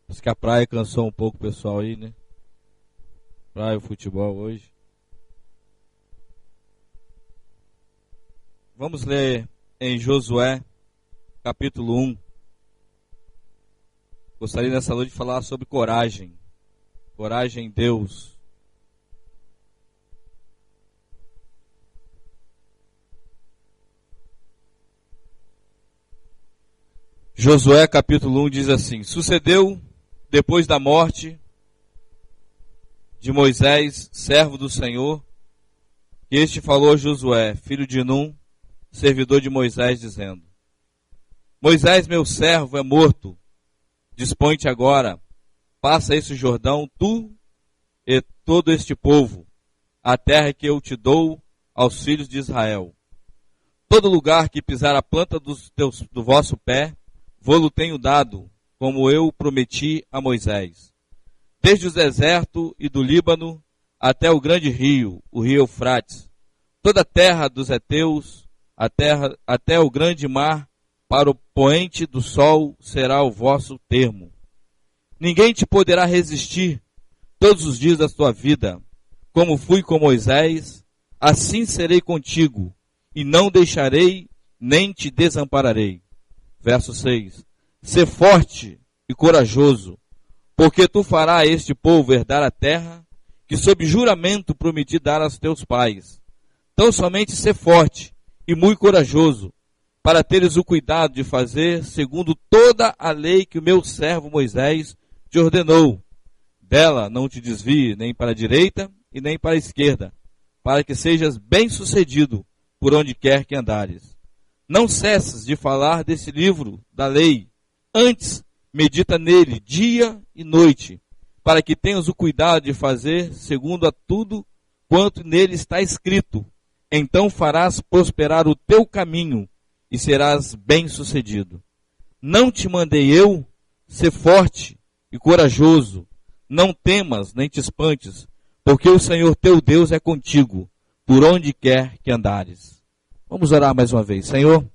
Diz que a praia cansou um pouco o pessoal aí, né? Praia, o futebol hoje. Vamos ler em Josué, capítulo 1. Gostaria nessa noite de falar sobre coragem. Coragem em Deus. Josué capítulo 1 diz assim: Sucedeu depois da morte de Moisés, servo do Senhor, que este falou a Josué, filho de Num, servidor de Moisés, dizendo: Moisés, meu servo, é morto. Dispõe-te agora, passa esse Jordão, tu e todo este povo, a terra que eu te dou aos filhos de Israel. Todo lugar que pisar a planta do vosso pé, vô-lo tenho dado, como eu prometi a Moisés. Desde o deserto e do Líbano até o grande rio, o rio Eufrates, toda a terra dos heteus, até o grande mar, para o poente do sol será o vosso termo. Ninguém te poderá resistir todos os dias da tua vida. Como fui com Moisés, assim serei contigo, e não deixarei, nem te desampararei. Verso 6. Sê forte e corajoso, porque tu farás a este povo herdar a terra, que sob juramento prometi dar aos teus pais. Tão somente sê forte e muito corajoso, para teres o cuidado de fazer segundo toda a lei que o meu servo Moisés te ordenou. Dela não te desvie nem para a direita e nem para a esquerda, para que sejas bem-sucedido por onde quer que andares. Não cesses de falar desse livro da lei, antes medita nele dia e noite, para que tenhas o cuidado de fazer segundo a tudo quanto nele está escrito. Então farás prosperar o teu caminho e serás bem-sucedido. Não te mandei eu ser forte e corajoso, não temas nem te espantes, porque o Senhor teu Deus é contigo, por onde quer que andares. Vamos orar mais uma vez. Senhor,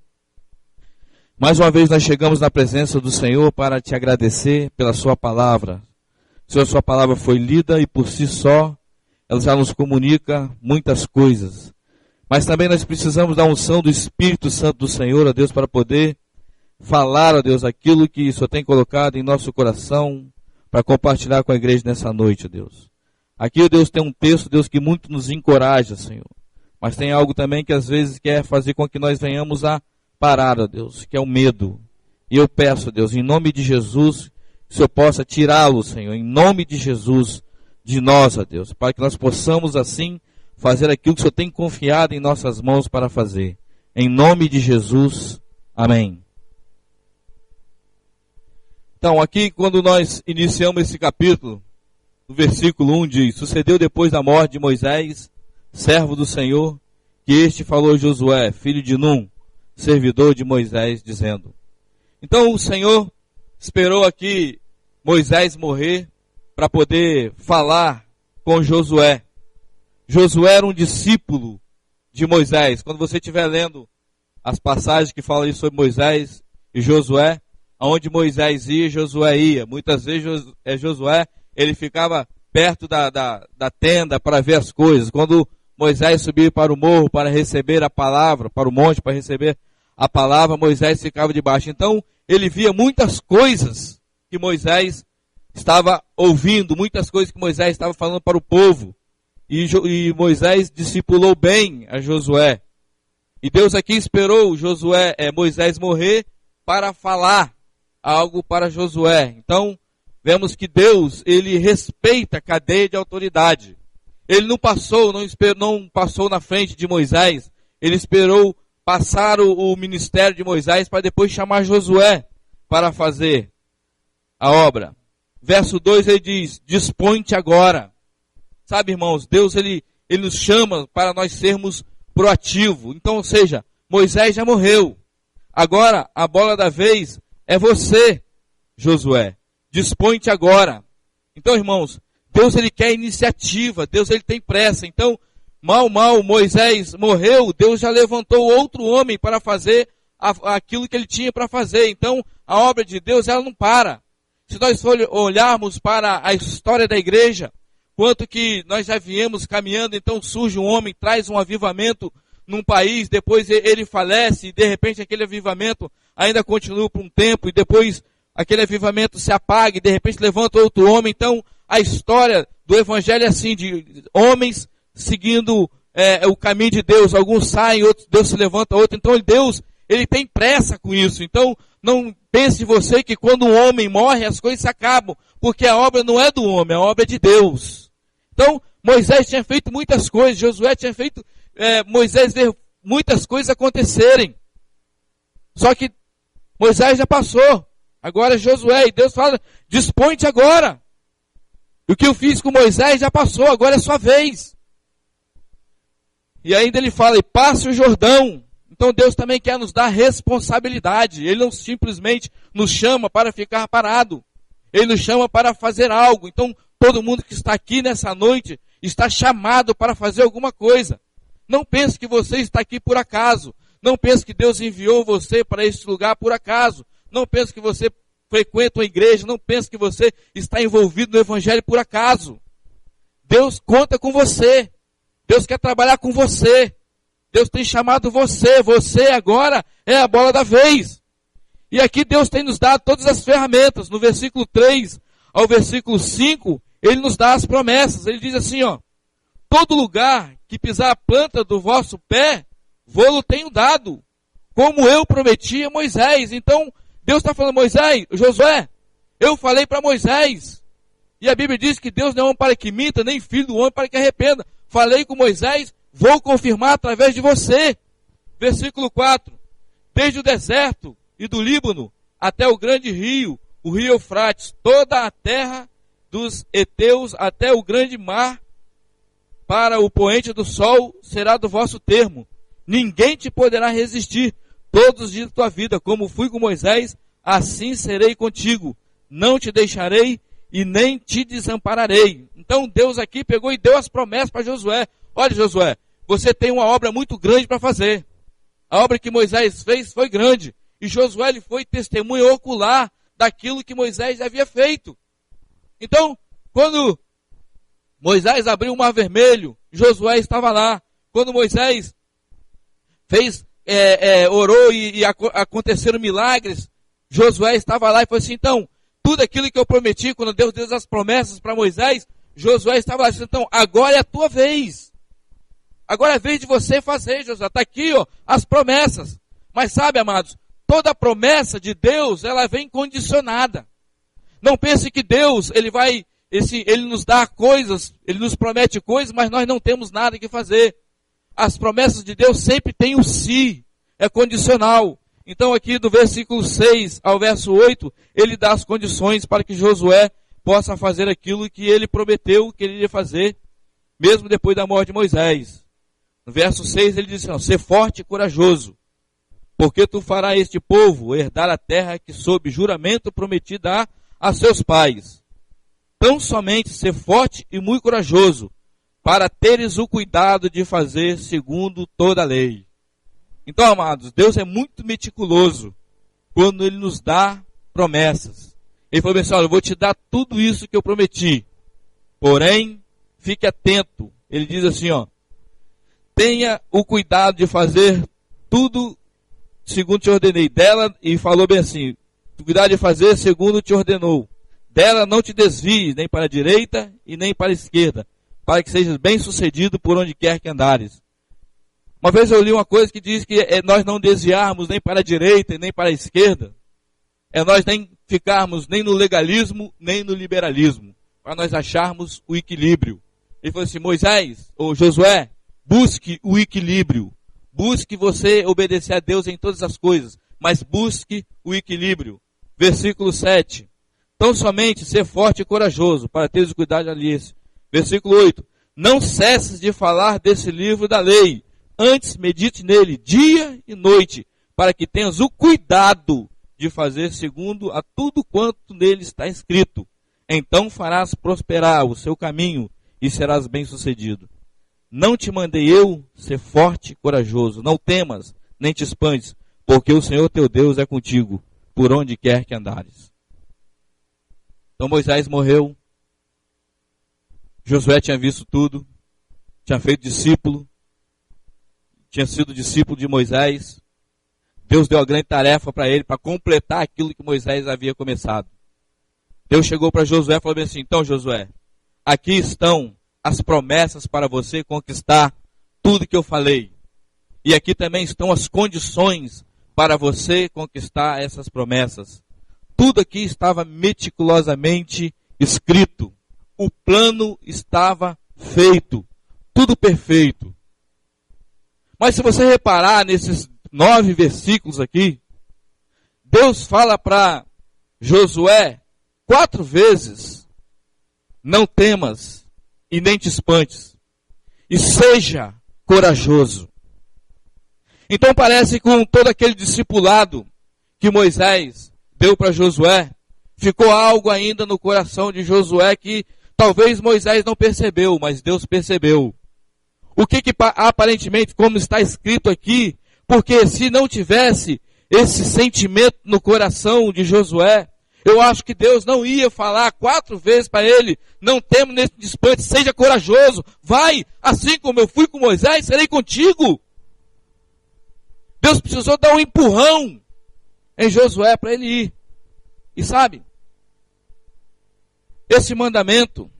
mais uma vez nós chegamos na presença do Senhor para te agradecer pela sua palavra. Senhor, sua palavra foi lida e por si só ela já nos comunica muitas coisas. Mas também nós precisamos da unção do Espírito Santo do Senhor, ó Deus, para poder falar, ó Deus, aquilo que o Senhor tem colocado em nosso coração para compartilhar com a igreja nessa noite, ó Deus. Aqui, ó Deus, tem um texto, Deus, que muito nos encoraja, Senhor. Mas tem algo também que às vezes quer fazer com que nós venhamos a parar, ó Deus, que é o medo. E eu peço, ó Deus, em nome de Jesus, que o Senhor possa tirá-lo, Senhor, em nome de Jesus, de nós, ó Deus, para que nós possamos assim fazer aquilo que o Senhor tem confiado em nossas mãos para fazer. Em nome de Jesus, amém. Então, aqui quando nós iniciamos esse capítulo, no versículo 1 diz: Sucedeu depois da morte de Moisés, servo do Senhor, que este falou a Josué, filho de Num, servidor de Moisés, dizendo. Então o Senhor esperou aqui Moisés morrer para poder falar com Josué. Josué era um discípulo de Moisés. Quando você estiver lendo as passagens que falam sobre Moisés e Josué, aonde Moisés ia, Josué ia. Muitas vezes Josué ele ficava perto da tenda para ver as coisas. Quando Moisés subia para o morro para receber a palavra, para o monte para receber a palavra, Moisés ficava debaixo. Então ele via muitas coisas que Moisés estava ouvindo, muitas coisas que Moisés estava falando para o povo. E Moisés discipulou bem a Josué. E Deus aqui esperou Moisés morrer para falar algo para Josué. Então, vemos que Deus, ele respeita a cadeia de autoridade. Ele não passou na frente de Moisés. Ele esperou passar o ministério de Moisés para depois chamar Josué para fazer a obra. Verso 2 ele diz: Dispõe-te agora. Sabe, irmãos, Deus ele nos chama para nós sermos proativos. Então, ou seja, Moisés já morreu. Agora, a bola da vez é você, Josué. Dispõe-te agora. Então, irmãos, Deus ele quer iniciativa, Deus ele tem pressa. Então, mal Moisés morreu, Deus já levantou outro homem para fazer aquilo que ele tinha para fazer. Então, a obra de Deus ela não para. Se nós olharmos para a história da igreja, quanto que nós já viemos caminhando, então surge um homem, traz um avivamento num país, depois ele falece, e de repente aquele avivamento ainda continua por um tempo, e depois aquele avivamento se apaga, e de repente levanta outro homem. Então a história do evangelho é assim, de homens seguindo o caminho de Deus. Alguns saem, outros, Deus se levanta, outro. Então Deus, ele tem pressa com isso. Então não pense você que quando um homem morre as coisas se acabam, porque a obra não é do homem, a obra é de Deus. Então Moisés tinha feito muitas coisas, Josué tinha feito Moisés ver muitas coisas acontecerem. Só que Moisés já passou, agora é Josué, e Deus fala, dispõe-te agora. E o que eu fiz com Moisés já passou, agora é sua vez. E ainda ele fala, e passe o Jordão. Então Deus também quer nos dar responsabilidade. Ele não simplesmente nos chama para ficar parado. Ele nos chama para fazer algo. Então todo mundo que está aqui nessa noite está chamado para fazer alguma coisa. Não pense que você está aqui por acaso. Não pense que Deus enviou você para este lugar por acaso. Não pense que você frequenta uma igreja. Não pense que você está envolvido no evangelho por acaso. Deus conta com você. Deus quer trabalhar com você. Deus tem chamado você. Você agora é a bola da vez. E aqui Deus tem nos dado todas as ferramentas. No versículo 3 ao versículo 5, Ele nos dá as promessas. Ele diz assim, ó, todo lugar que pisar a planta do vosso pé, vou-lo tenho dado, como eu prometi a Moisés. Então, Deus está falando, Moisés, Josué, eu falei para Moisés. E a Bíblia diz que Deus não é homem para que minta, nem filho do homem para que arrependa. Falei com Moisés, vou confirmar através de você. Versículo 4. Desde o deserto e do Líbano até o grande rio, o rio Eufrates, toda a terra dos heteus até o grande mar, para o poente do sol será do vosso termo. Ninguém te poderá resistir todos os dias da tua vida. Como fui com Moisés, assim serei contigo. Não te deixarei e nem te desampararei. Então Deus aqui pegou e deu as promessas para Josué. Olha, Josué, você tem uma obra muito grande para fazer. A obra que Moisés fez foi grande. E Josué ele foi testemunha ocular daquilo que Moisés havia feito. Então, quando Moisés abriu o mar vermelho, Josué estava lá. Quando Moisés fez, orou e aconteceram milagres, Josué estava lá e falou assim, então, tudo aquilo que eu prometi, quando Deus deu as promessas para Moisés, Josué estava lá e disse, então, agora é a tua vez. Agora é a vez de você fazer, Josué. Está aqui, ó, as promessas. Mas sabe, amados, toda promessa de Deus, ela vem condicionada. Não pense que Deus, ele nos dá coisas, ele nos promete coisas, mas nós não temos nada que fazer. As promessas de Deus sempre têm o si, é condicional. Então aqui do versículo 6 ao verso 8, ele dá as condições para que Josué possa fazer aquilo que ele prometeu que ele iria fazer, mesmo depois da morte de Moisés. No verso 6 ele diz assim, ser forte e corajoso, porque tu farás este povo herdar a terra que sob juramento prometi dar a seus pais. Tão somente ser forte e muito corajoso, para teres o cuidado de fazer segundo toda a lei. Então, amados, Deus é muito meticuloso quando Ele nos dá promessas. Ele falou assim, olha, eu vou te dar tudo isso que eu prometi. Porém, fique atento. Ele diz assim, ó, tenha o cuidado de fazer tudo segundo te ordenei. Dela, e falou bem assim, cuidado de fazer segundo te ordenou. Dela não te desvies, nem para a direita e nem para a esquerda, para que sejas bem sucedido por onde quer que andares. Uma vez eu li uma coisa que diz que nós não desviarmos nem para a direita e nem para a esquerda. É nós nem ficarmos nem no legalismo, nem no liberalismo, para nós acharmos o equilíbrio. Ele falou assim, Moisés, ou Josué, busque o equilíbrio. Busque você obedecer a Deus em todas as coisas, mas busque o equilíbrio. Versículo 7. Tão somente ser forte e corajoso, para teres o cuidado alheio. Versículo 8. Não cesses de falar desse livro da lei, antes medite nele dia e noite, para que tenhas o cuidado de fazer segundo a tudo quanto nele está escrito. Então farás prosperar o seu caminho e serás bem-sucedido. Não te mandei eu ser forte e corajoso, não temas, nem te espantes, porque o Senhor teu Deus é contigo, por onde quer que andares. Então Moisés morreu. Josué tinha visto tudo. Tinha feito discípulo. Tinha sido discípulo de Moisés. Deus deu a grande tarefa para ele, para completar aquilo que Moisés havia começado. Deus chegou para Josué e falou assim: então Josué, aqui estão as promessas para você conquistar tudo que eu falei. E aqui também estão as condições para você conquistar essas promessas. Tudo aqui estava meticulosamente escrito. O plano estava feito. Tudo perfeito. Mas se você reparar nesses 9 versículos aqui, Deus fala para Josué 4 vezes: não temas e nem te espantes, e seja corajoso. Então parece que com todo aquele discipulado que Moisés deu para Josué, ficou algo ainda no coração de Josué que talvez Moisés não percebeu, mas Deus percebeu. O que aparentemente, como está escrito aqui, porque se não tivesse esse sentimento no coração de Josué, eu acho que Deus não ia falar 4 vezes para ele: não temos nesse despante, seja corajoso, vai, assim como eu fui com Moisés, serei contigo. Deus precisou dar um empurrão em Josué para ele ir. E sabe, esse mandamento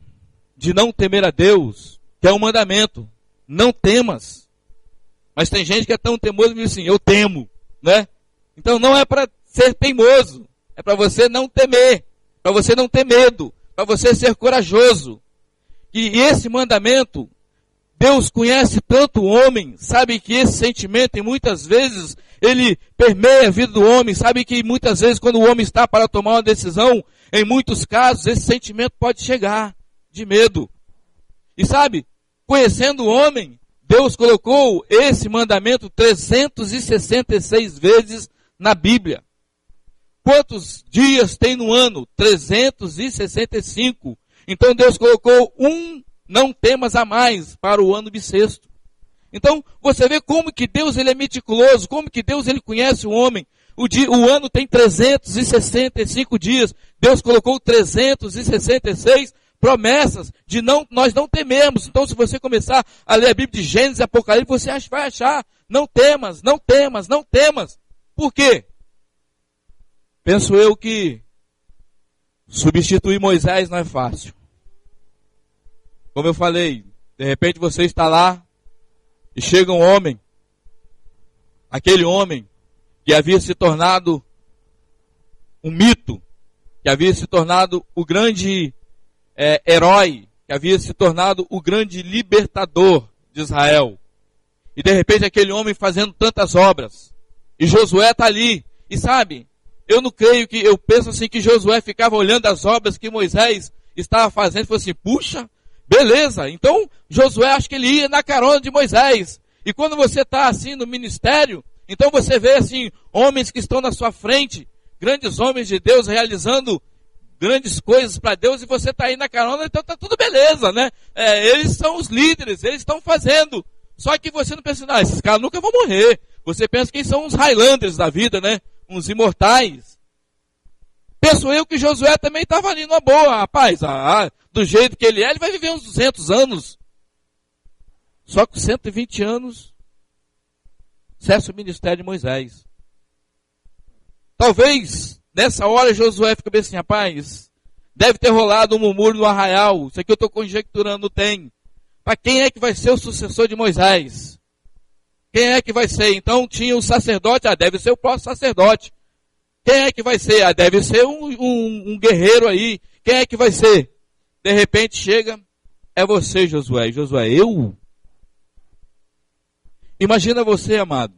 de não temer a Deus, que é um mandamento, não temas. Mas tem gente que é tão teimoso e diz assim: eu temo, né? Então não é para ser teimoso, é para você não temer, para você não ter medo, para você ser corajoso. E esse mandamento, Deus conhece tanto o homem, sabe que esse sentimento, e muitas vezes, ele permeia a vida do homem, sabe que muitas vezes quando o homem está para tomar uma decisão, em muitos casos, esse sentimento pode chegar de medo. E sabe, conhecendo o homem, Deus colocou esse mandamento 366 vezes na Bíblia. Quantos dias tem no ano? 365. Então Deus colocou um não temas a mais para o ano bissexto. Então você vê como que Deus ele é meticuloso, como que Deus ele conhece o homem. O ano tem 365 dias. Deus colocou 366 promessas de nós não tememos. Então se você começar a ler a Bíblia de Gênesis e Apocalipse, você vai achar: não temas, não temas, não temas. Por quê? Penso eu que substituir Moisés não é fácil. Como eu falei, de repente você está lá e chega um homem, aquele homem que havia se tornado um mito, que havia se tornado o grande herói, que havia se tornado o grande libertador de Israel. E de repente aquele homem fazendo tantas obras. E Josué está ali. E sabe, eu penso assim que Josué ficava olhando as obras que Moisés estava fazendo e falou assim: puxa, beleza, então Josué acho que ele ia na carona de Moisés. E quando você está assim no ministério, então você vê assim, homens que estão na sua frente, grandes homens de Deus realizando grandes coisas para Deus, e você está aí na carona, então está tudo beleza, né? Eles são os líderes, eles estão fazendo. Só que você não pensa: não, esses caras nunca vão morrer. Você pensa que são os Highlanders da vida, né? Uns imortais. Penso eu que Josué também estava ali numa boa, rapaz. Do jeito que ele vai viver uns 200 anos. Só com 120 anos, cessa o ministério de Moisés. Talvez, nessa hora, Josué fica bem assim: rapaz, deve ter rolado um murmúrio no arraial. Isso aqui eu estou conjecturando, tem. Para quem é que vai ser o sucessor de Moisés? Quem é que vai ser? Então tinha o sacerdote, deve ser o próximo sacerdote. Quem é que vai ser? Deve ser um guerreiro aí. Quem é que vai ser? De repente chega, é você, Josué. Josué, eu? Imagina você, amado.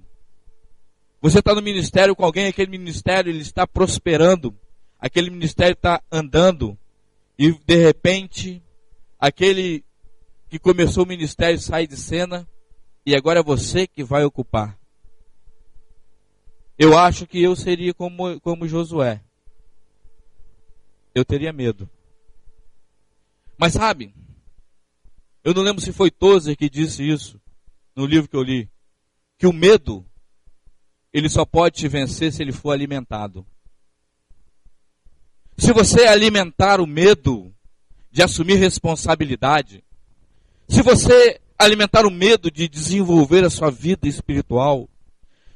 Você está no ministério com alguém, aquele ministério ele está prosperando, aquele ministério está andando, e de repente, aquele que começou o ministério sai de cena, e agora é você que vai ocupar. Eu acho que eu seria como Josué. Eu teria medo. Mas sabe, eu não lembro se foi Tozer que disse isso, no livro que eu li, que o medo, ele só pode te vencer se ele for alimentado. se você alimentar o medo de assumir responsabilidade, se você alimentar o medo de desenvolver a sua vida espiritual,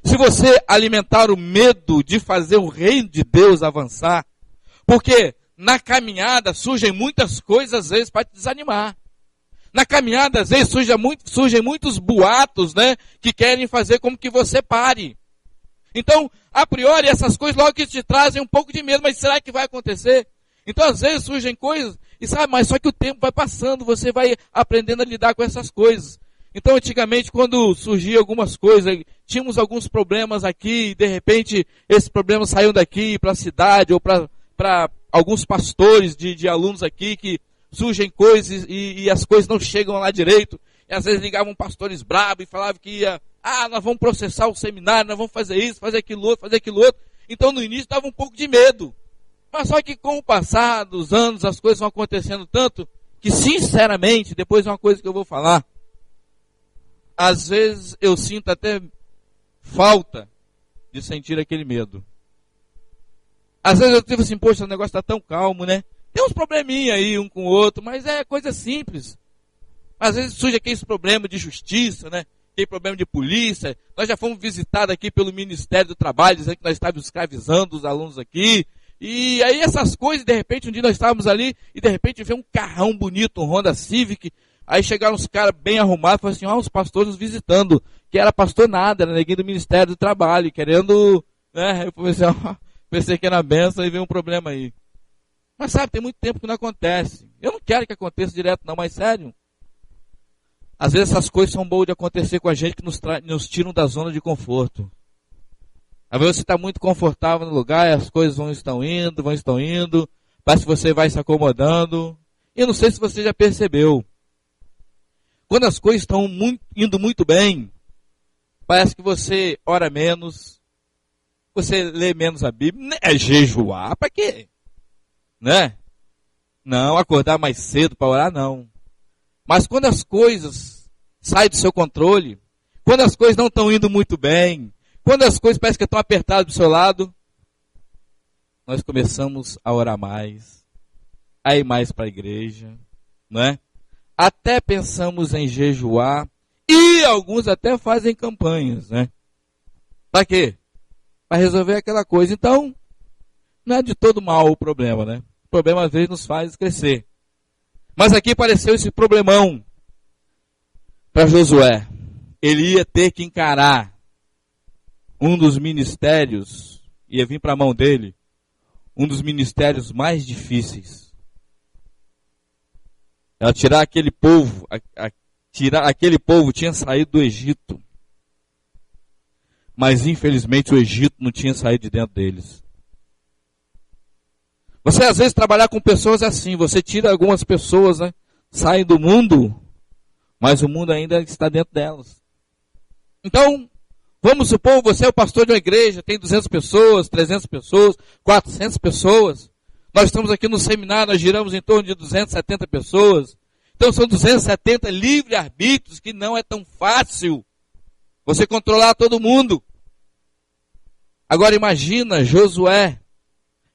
se você alimentar o medo de fazer o reino de Deus avançar, porque na caminhada surgem muitas coisas, às vezes, para te desanimar. Na caminhada, às vezes, surgem muitos boatos, né, que querem fazer com que você pare. Então, a priori, essas coisas logo que te trazem um pouco de medo, mas será que vai acontecer? Então, às vezes, surgem coisas, e sabe, mas só que o tempo vai passando, você vai aprendendo a lidar com essas coisas. Então, antigamente, quando surgiam algumas coisas, tínhamos alguns problemas aqui, e de repente, esses problemas saíam daqui para a cidade, ou para alguns pastores de alunos aqui, que surgem coisas e as coisas não chegam lá direito. E às vezes ligavam pastores bravos e falavam que nós vamos processar o seminário, nós vamos fazer isso, fazer aquilo outro. Então, no início, dava um pouco de medo. Mas só que com o passar dos anos, as coisas vão acontecendo tanto, que sinceramente, depois de uma coisa que eu vou falar, às vezes eu sinto até falta de sentir aquele medo. Às vezes eu digo assim, poxa, o negócio está tão calmo, né? Tem uns probleminha aí um com o outro, mas é coisa simples. Às vezes surge aqueles problemas de justiça, né? Aquele problema de polícia. Nós já fomos visitados aqui pelo Ministério do Trabalho, dizendo que nós estávamos escravizando os alunos aqui. E aí essas coisas, de repente, um dia nós estávamos ali e de repente veio um carrão bonito, um Honda Civic. Aí chegaram uns caras bem arrumados e falaram assim, os pastores nos visitando. Que era pastor nada, era neguinho do Ministério do Trabalho, querendo, né? Eu pensei que era benção e veio um problema aí. Mas sabe, tem muito tempo que não acontece. Eu não quero que aconteça direto não, mas sério. Às vezes essas coisas são boas de acontecer com a gente que nos tiram da zona de conforto. Às vezes você está muito confortável no lugar e as coisas estão indo. Parece que você vai se acomodando. E eu não sei se você já percebeu. Quando as coisas estão indo muito bem, parece que você ora menos, você lê menos a Bíblia. É jejuar, para quê? Né? Não, acordar mais cedo para orar, não. Mas quando as coisas saem do seu controle, quando as coisas não estão indo muito bem, quando as coisas parecem que estão apertadas do seu lado, nós começamos a orar mais, a ir mais para a igreja, né? Até pensamos em jejuar e alguns até fazem campanhas, né? Para quê? Para resolver aquela coisa. Então, não é de todo mal o problema, né? O problema às vezes nos faz crescer. Mas aqui apareceu esse problemão para Josué. Ele ia ter que encarar um dos ministérios, ia vir para a mão dele, um dos ministérios mais difíceis. Ela tirar aquele povo, aquele povo tinha saído do Egito. Mas infelizmente o Egito não tinha saído de dentro deles. Você às vezes trabalhar com pessoas assim, você tira algumas pessoas, né, saem do mundo, mas o mundo ainda está dentro delas. Então, vamos supor, você é o pastor de uma igreja, tem 200 pessoas, 300 pessoas, 400 pessoas. Nós estamos aqui no seminário, nós giramos em torno de 270 pessoas. Então são 270 livre-arbítrios, que não é tão fácil você controlar todo mundo. Agora imagina, Josué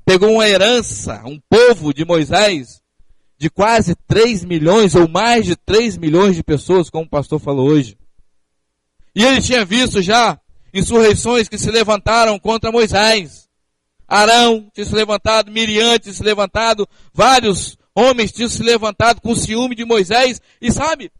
pegou uma herança, um povo de Moisés, de quase 3 milhões ou mais de 3 milhões de pessoas, como o pastor falou hoje. E ele tinha visto já insurreições que se levantaram contra Moisés. Arão tinha se levantado, Miriam tinha se levantado, vários homens tinham se levantado com ciúme de Moisés. E sabe,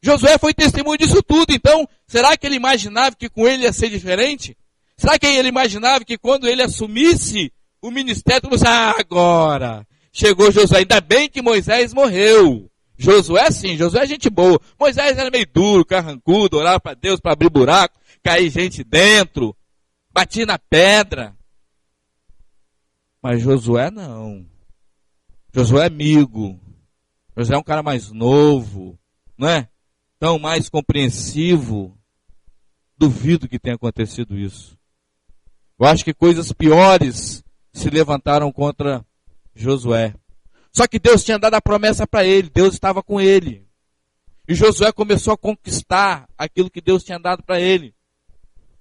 Josué foi testemunho disso tudo. Então, será que ele imaginava que com ele ia ser diferente? Será que ele imaginava que quando ele assumisse o ministério, todo mundo disse, agora chegou Josué. Ainda bem que Moisés morreu. Josué sim, Josué é gente boa. Moisés era meio duro, carrancudo, orava para Deus para abrir buraco, cair gente dentro, batia na pedra. Mas Josué não. Josué é amigo. Josué é um cara mais novo, não é? Então mais compreensivo. Duvido que tenha acontecido isso. Eu acho que coisas piores se levantaram contra Josué. Só que Deus tinha dado a promessa para ele, Deus estava com ele. E Josué começou a conquistar aquilo que Deus tinha dado para ele.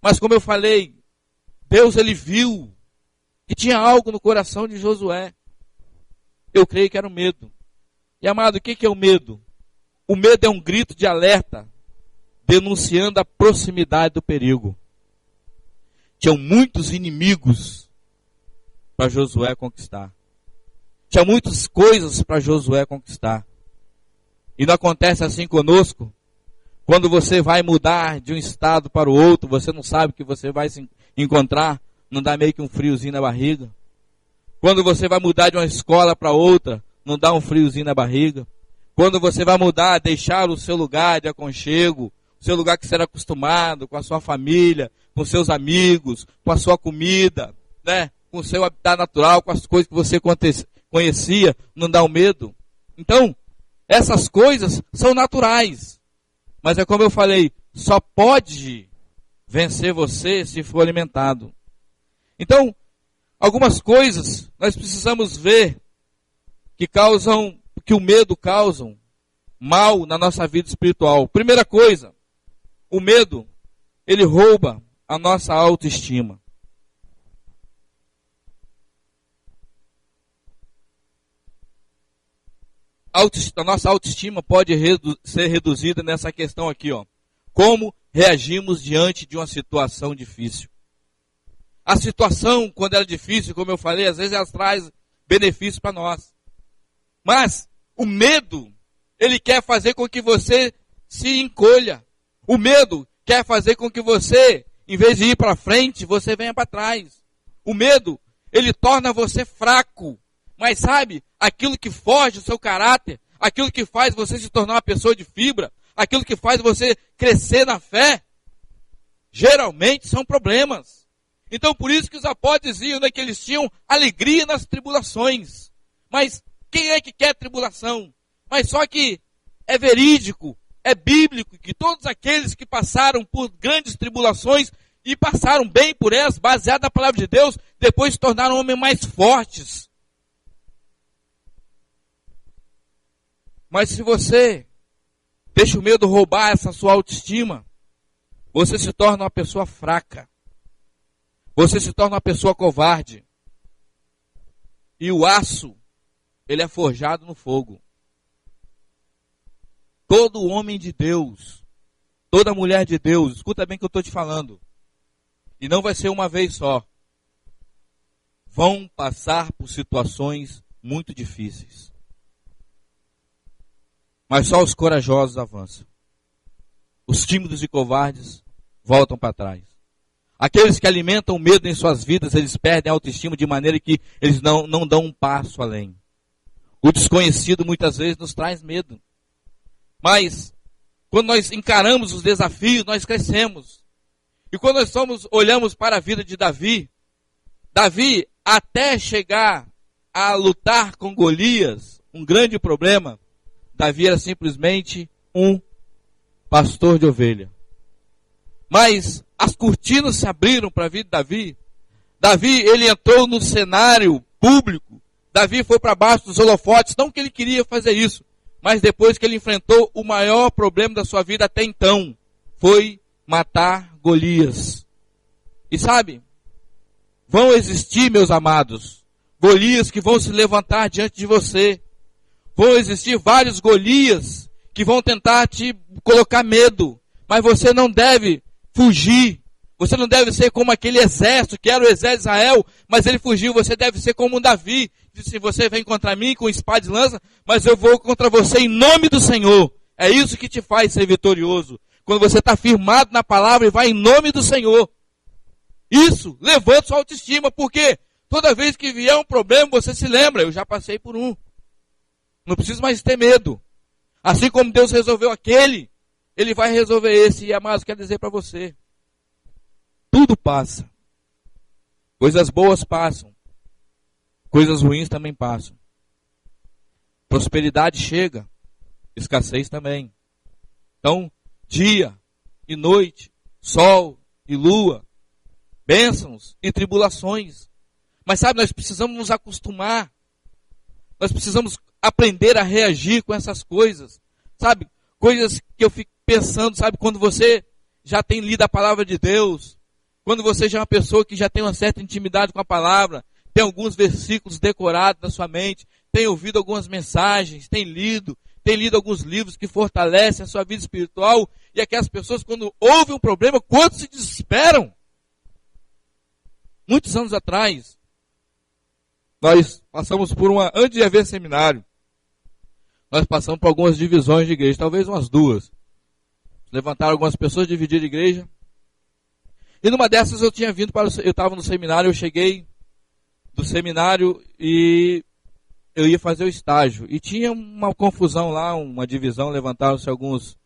Mas como eu falei, Deus ele viu que tinha algo no coração de Josué. Eu creio que era o medo. E amado, o que é o medo? O medo é um grito de alerta, denunciando a proximidade do perigo. Tinham muitos inimigos para Josué conquistar. Tinha muitas coisas para Josué conquistar. E não acontece assim conosco? Quando você vai mudar de um estado para o outro, você não sabe o que você vai se encontrar, não dá meio que um friozinho na barriga? Quando você vai mudar de uma escola para outra, não dá um friozinho na barriga? Quando você vai mudar, deixar o seu lugar de aconchego, o seu lugar que você era acostumado, com a sua família, com seus amigos, com a sua comida, né? Com o seu habitat natural, com as coisas que você conhecia, não dá um medo? Então, essas coisas são naturais. Mas é como eu falei, só pode vencer você se for alimentado. Então, algumas coisas nós precisamos ver que o medo causam mal na nossa vida espiritual. Primeira coisa, o medo, ele rouba a nossa autoestima. A nossa autoestima pode ser reduzida nessa questão aqui, ó. Como reagimos diante de uma situação difícil. A situação, quando ela é difícil, como eu falei, às vezes ela traz benefícios para nós. Mas o medo, ele quer fazer com que você se encolha. O medo quer fazer com que você, em vez de ir para frente, você venha para trás. O medo, ele torna você fraco. Mas sabe, aquilo que foge do seu caráter, aquilo que faz você se tornar uma pessoa de fibra, aquilo que faz você crescer na fé, geralmente são problemas. Então por isso que os apóstolos diziam, né, que eles tinham alegria nas tribulações. Mas quem é que quer tribulação? Mas só que é verídico, é bíblico, que todos aqueles que passaram por grandes tribulações e passaram bem por elas, baseado na palavra de Deus, depois se tornaram homens mais fortes. Mas se você deixa o medo roubar essa sua autoestima, você se torna uma pessoa fraca. Você se torna uma pessoa covarde. E o aço, ele é forjado no fogo. Todo homem de Deus, toda mulher de Deus, escuta bem o que eu estou te falando. E não vai ser uma vez só. Vão passar por situações muito difíceis. Mas só os corajosos avançam. Os tímidos e covardes voltam para trás. Aqueles que alimentam medo em suas vidas, eles perdem a autoestima de maneira que eles não dão um passo além. O desconhecido muitas vezes nos traz medo. Mas, quando nós encaramos os desafios, nós crescemos. E quando nós olhamos para a vida de Davi, Davi, até chegar a lutar com Golias, um grande problema, Davi era simplesmente um pastor de ovelha. Mas as cortinas se abriram para a vida de Davi. Davi, ele entrou no cenário público. Davi foi para baixo dos holofotes, não que ele queria fazer isso, mas depois que ele enfrentou o maior problema da sua vida até então, foi matar Golias. E sabe, vão existir, meus amados, Golias que vão se levantar diante de você. Vão existir vários Golias que vão tentar te colocar medo. Mas você não deve fugir. Você não deve ser como aquele exército, que era o exército de Israel, mas ele fugiu. Você deve ser como um Davi. Disse, você vem contra mim com espada e lança, mas eu vou contra você em nome do Senhor. É isso que te faz ser vitorioso. Quando você está firmado na palavra e vai em nome do Senhor. Isso levanta sua autoestima, porque toda vez que vier um problema, você se lembra, eu já passei por um. Não precisa mais ter medo. Assim como Deus resolveu aquele, Ele vai resolver esse. E, amados, quero dizer para você, tudo passa. Coisas boas passam. Coisas ruins também passam. Prosperidade chega. Escassez também. Então, dia e noite, sol e lua, bênçãos e tribulações. Mas sabe, nós precisamos nos acostumar. Nós precisamos aprender a reagir com essas coisas. Sabe, coisas que eu fico pensando, sabe, quando você já tem lido a palavra de Deus, quando você já é uma pessoa que já tem uma certa intimidade com a palavra, tem alguns versículos decorados na sua mente, tem ouvido algumas mensagens, tem lido alguns livros que fortalecem a sua vida espiritual, e aquelas pessoas, quando ouvem um problema, quanto se desesperam. Muitos anos atrás, nós passamos antes de haver seminário, nós passamos por algumas divisões de igreja, talvez umas 2. Levantaram algumas pessoas, dividiram a igreja. E numa dessas eu estava no seminário, eu cheguei do seminário e eu ia fazer o estágio. E tinha uma confusão lá, uma divisão, levantaram-se alguns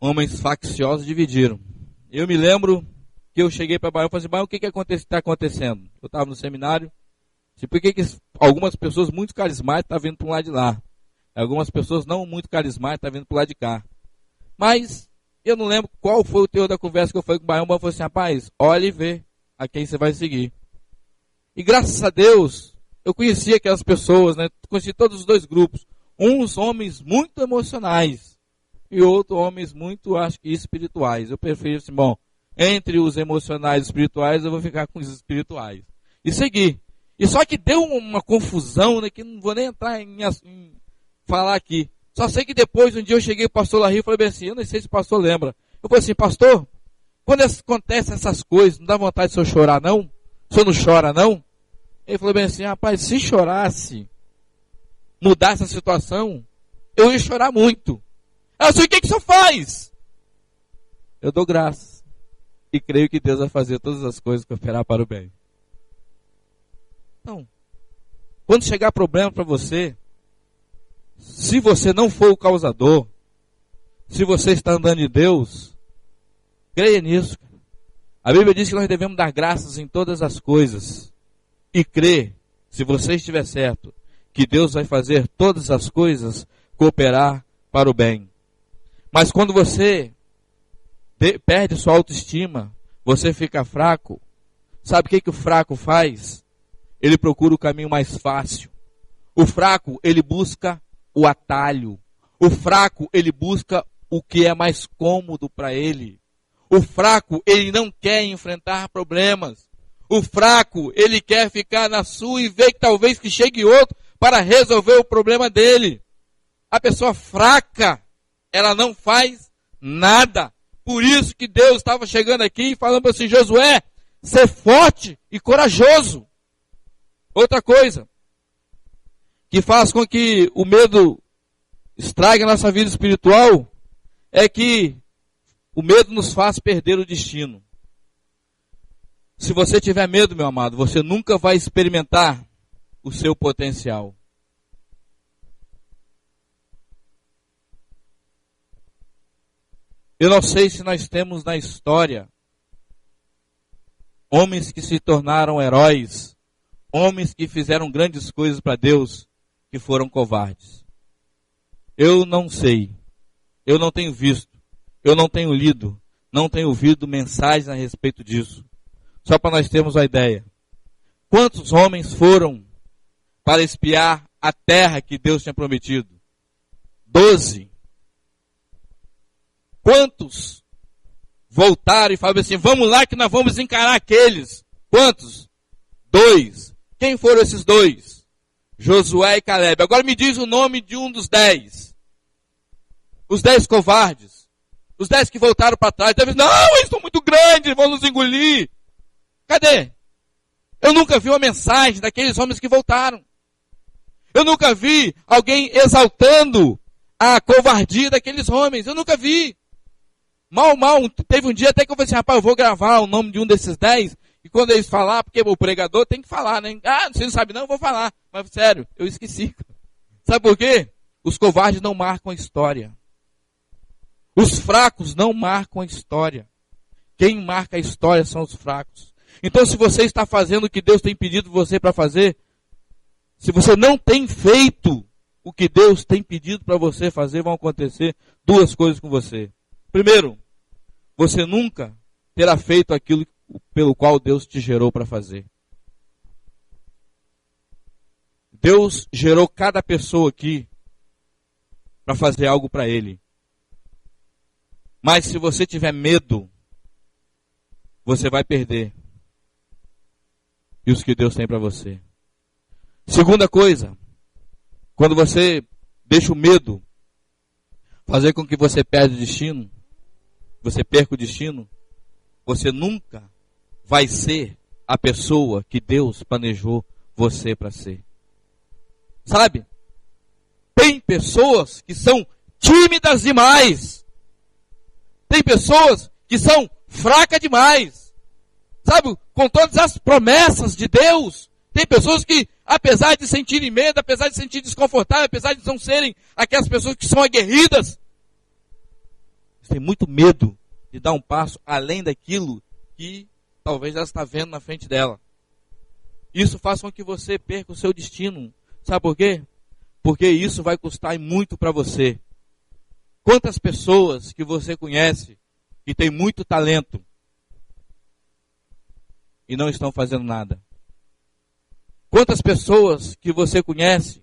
homens facciosos e dividiram. Eu me lembro que eu cheguei para Baião e falei assim, Baião, o que está acontecendo? Eu estava no seminário, por que algumas pessoas muito carismáticas estão vindo para um lado de lá? Algumas pessoas não muito carismáticas estão vindo para o lado de cá. Mas eu não lembro qual foi o teor da conversa que eu fui com o Baião. O Baião falou assim, rapaz, olha e vê a quem você vai seguir. E graças a Deus, eu conheci aquelas pessoas, né? Conheci todos os 2 grupos. Uns homens muito emocionais e outros homens muito, acho que, espirituais. Eu prefiro assim, bom, entre os emocionais e espirituais, eu vou ficar com os espirituais. E segui. E só que deu uma confusão, né? Que não vou nem entrar em falar aqui. Só sei que depois, um dia eu cheguei para o pastor Larry e falei bem assim, eu não sei se o pastor lembra. Eu falei assim, pastor, quando acontecem essas coisas, não dá vontade de o senhor chorar não? O senhor não chora não? Ele falou bem assim, rapaz, se chorasse, mudasse a situação, eu ia chorar muito. Eu disse, o que o senhor faz? Eu dou graças. E creio que Deus vai fazer todas as coisas cooperar para o bem. Então, quando chegar problema para você, se você não for o causador, se você está andando em Deus, creia nisso. A Bíblia diz que nós devemos dar graças em todas as coisas. E crer, se você estiver certo, que Deus vai fazer todas as coisas cooperar para o bem. Mas quando você perde sua autoestima, você fica fraco, sabe o que o fraco faz? Ele procura o caminho mais fácil. O fraco, ele busca o atalho. O fraco, ele busca o que é mais cômodo para ele. O fraco, ele não quer enfrentar problemas. O fraco, ele quer ficar na sua e ver que talvez que chegue outro para resolver o problema dele. A pessoa fraca, ela não faz nada. Por isso que Deus estava chegando aqui e falando assim, Josué, ser forte e corajoso. Outra coisa que faz com que o medo estrague a nossa vida espiritual é que o medo nos faz perder o destino. Se você tiver medo, meu amado, você nunca vai experimentar o seu potencial. Eu não sei se nós temos na história homens que se tornaram heróis, homens que fizeram grandes coisas para Deus, que foram covardes. Eu não sei, eu não tenho visto, eu não tenho lido, não tenho ouvido mensagens a respeito disso. Só para nós termos uma ideia. Quantos homens foram para espiar a terra que Deus tinha prometido? 12. Quantos voltaram e falaram assim, vamos lá que nós vamos encarar aqueles? Quantos? 2. Quem foram esses 2? Josué e Caleb. Agora me diz o nome de um dos 10. Os 10 covardes. Os 10 que voltaram para trás. Não, eles são muito grandes, vão nos engolir. Cadê? Eu nunca vi uma mensagem daqueles homens que voltaram. Eu nunca vi alguém exaltando a covardia daqueles homens. Eu nunca vi. Mal, teve um dia até que eu falei assim, rapaz, eu vou gravar o nome de um desses 10, e quando eles falar, porque o pregador tem que falar, né? Ah, você não sabe não, eu vou falar. Mas sério, eu esqueci. Sabe por quê? Os covardes não marcam a história. Os fracos não marcam a história. Quem marca a história são os fracos. Então, se você está fazendo o que Deus tem pedido você para fazer, se você não tem feito o que Deus tem pedido para você fazer, vão acontecer 2 coisas com você. Primeiro, você nunca terá feito aquilo pelo qual Deus te gerou para fazer. Deus gerou cada pessoa aqui para fazer algo para Ele. Mas se você tiver medo, você vai perder e os que Deus tem para você. Segunda coisa, Quando você deixa o medo fazer com que você perca o destino, você nunca vai ser a pessoa que Deus planejou você para ser. Sabe? Tem pessoas que são tímidas demais. Tem pessoas que são fracas demais. Sabe? Com todas as promessas de Deus. Tem pessoas que, apesar de sentirem medo, apesar de se sentir desconfortável, apesar de não serem aquelas pessoas que são aguerridas, tem muito medo de dar um passo além daquilo que talvez ela está vendo na frente dela. Isso faz com que você perca o seu destino. Sabe por quê? Porque isso vai custar muito para você. Quantas pessoas que você conhece que tem muito talento e não estão fazendo nada? Quantas pessoas que você conhece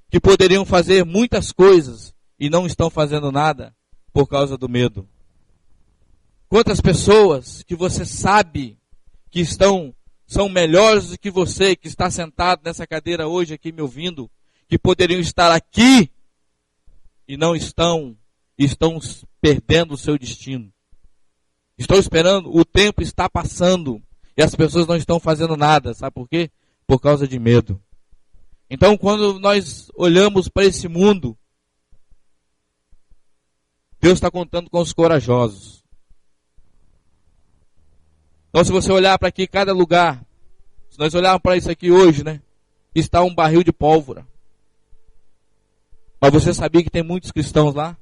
que poderiam fazer muitas coisas e não estão fazendo nada por causa do medo? Quantas pessoas que você sabe que são melhores do que você, que está sentado nessa cadeira hoje aqui me ouvindo, que poderiam estar aqui e não estão perdendo o seu destino. Estão esperando, o tempo está passando e as pessoas não estão fazendo nada. Sabe por quê? Por causa de medo. Então, quando nós olhamos para esse mundo, Deus está contando com os corajosos. Então, se você olhar para aqui, cada lugar, se nós olharmos para isso aqui hoje, né, está um barril de pólvora. Mas você sabia que tem muitos cristãos lá?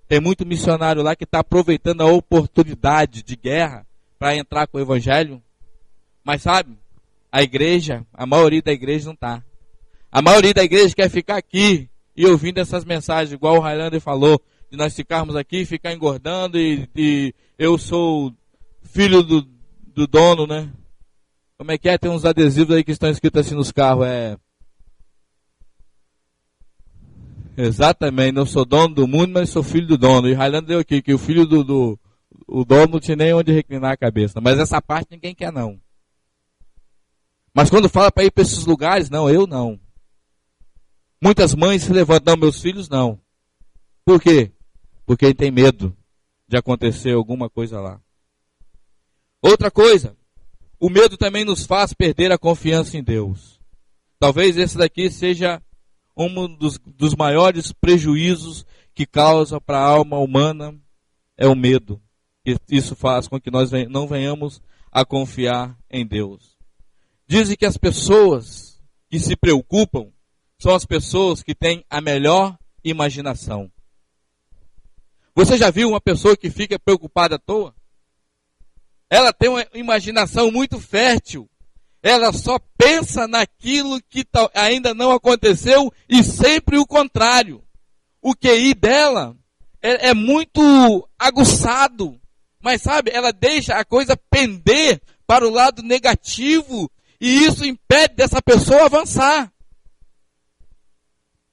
Tem muito missionário lá que está aproveitando a oportunidade de guerra para entrar com o evangelho? Mas sabe, a maioria da igreja não está. A maioria da igreja quer ficar aqui e ouvindo essas mensagens, igual o Highlander falou, de nós ficarmos aqui, ficar engordando e eu sou filho do dono, né? Como é que é? Tem uns adesivos aí que estão escritos assim nos carros, Exatamente, não sou dono do mundo, mas sou filho do dono. E Highlander deu aqui, que o filho o dono não tinha nem onde reclinar a cabeça. Mas essa parte ninguém quer não. Mas quando fala para ir para esses lugares, não, eu não. Muitas mães se levantam, meus filhos não. Por quê? Porque tem medo de acontecer alguma coisa lá. Outra coisa, o medo também nos faz perder a confiança em Deus. Talvez esse daqui seja um dos maiores prejuízos que causa para a alma humana, é o medo. Isso faz com que nós não venhamos a confiar em Deus. Dizem que as pessoas que se preocupam são as pessoas que têm a melhor imaginação. Você já viu uma pessoa que fica preocupada à toa? Ela tem uma imaginação muito fértil. Ela só pensa naquilo que ainda não aconteceu e sempre o contrário. O QI dela é muito aguçado. Mas sabe, ela deixa a coisa pender para o lado negativo e isso impede dessa pessoa avançar.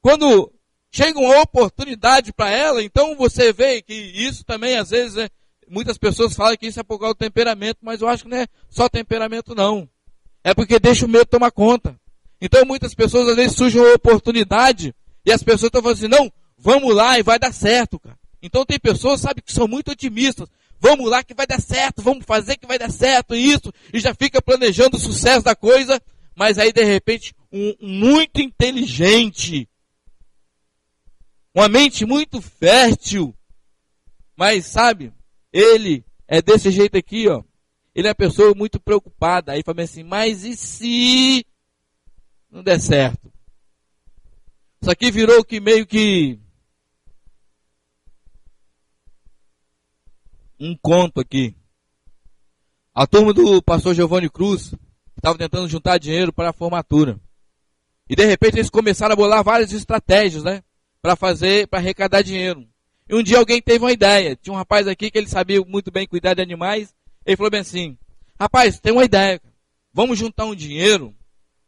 Quando chega uma oportunidade para ela, então você vê que isso também às vezes, muitas pessoas falam que isso é por causa do temperamento, mas eu acho que não é só temperamento não. É porque deixa o medo tomar conta. Então muitas pessoas às vezes surge uma oportunidade e as pessoas estão falando assim, não, vamos lá e vai dar certo, cara. Então tem pessoas, sabe, que são muito otimistas. Vamos lá que vai dar certo, vamos fazer que vai dar certo, isso. E já fica planejando o sucesso da coisa, mas aí de repente um muito inteligente, uma mente muito fértil, mas sabe, ele é desse jeito aqui, ó. Ele é uma pessoa muito preocupada. Aí fala assim, mas e se não der certo? Isso aqui virou que meio que um conto aqui. A turma do pastor Giovanni Cruz estava tentando juntar dinheiro para a formatura. E de repente eles começaram a bolar várias estratégias, né? Para arrecadar dinheiro. E um dia alguém teve uma ideia. Tinha um rapaz aqui que ele sabia muito bem cuidar de animais. Ele falou bem assim, rapaz, tem uma ideia. Vamos juntar um dinheiro,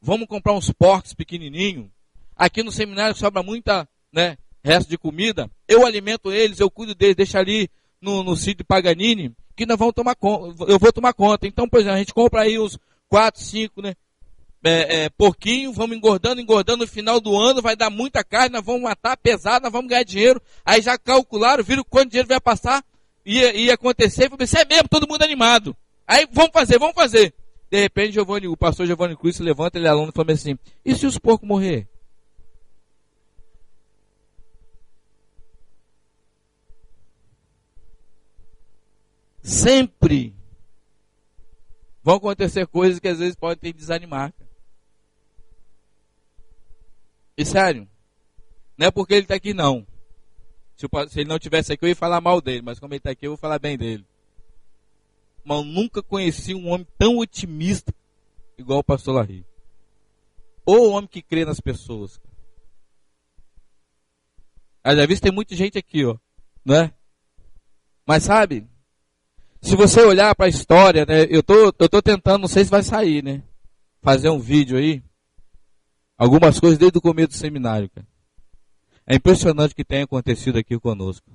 vamos comprar uns porcos pequenininhos. Aqui no seminário sobra muita, né, resto de comida. Eu alimento eles, eu cuido deles, deixo ali no sítio Paganini, que nós vamos tomar conta. Eu vou tomar conta. Então, por exemplo, a gente compra aí uns 4, 5, né? pouquinho, vamos engordando, no final do ano vai dar muita carne, nós vamos matar pesado, nós vamos ganhar dinheiro. Aí já calcularam, viram quanto dinheiro vai passar, ia acontecer, e falei, é mesmo, todo mundo animado. Aí vamos fazer. De repente o pastor Giovanni Cruz se levanta, ele é aluno e fala assim, e se os porcos morrer? Sempre vão acontecer coisas que às vezes podem te desanimar. E sério, não é porque ele está aqui não. Se ele não estivesse aqui eu ia falar mal dele, mas como ele está aqui eu vou falar bem dele. Mas eu nunca conheci um homem tão otimista igual o pastor Larry. Ou o homem que crê nas pessoas. Já visto, tem muita gente aqui, ó, não é? Mas sabe, se você olhar para a história, né, eu tô tentando, não sei se vai sair, né? Fazer um vídeo aí. Algumas coisas desde o começo do seminário, cara. É impressionante o que tem acontecido aqui conosco.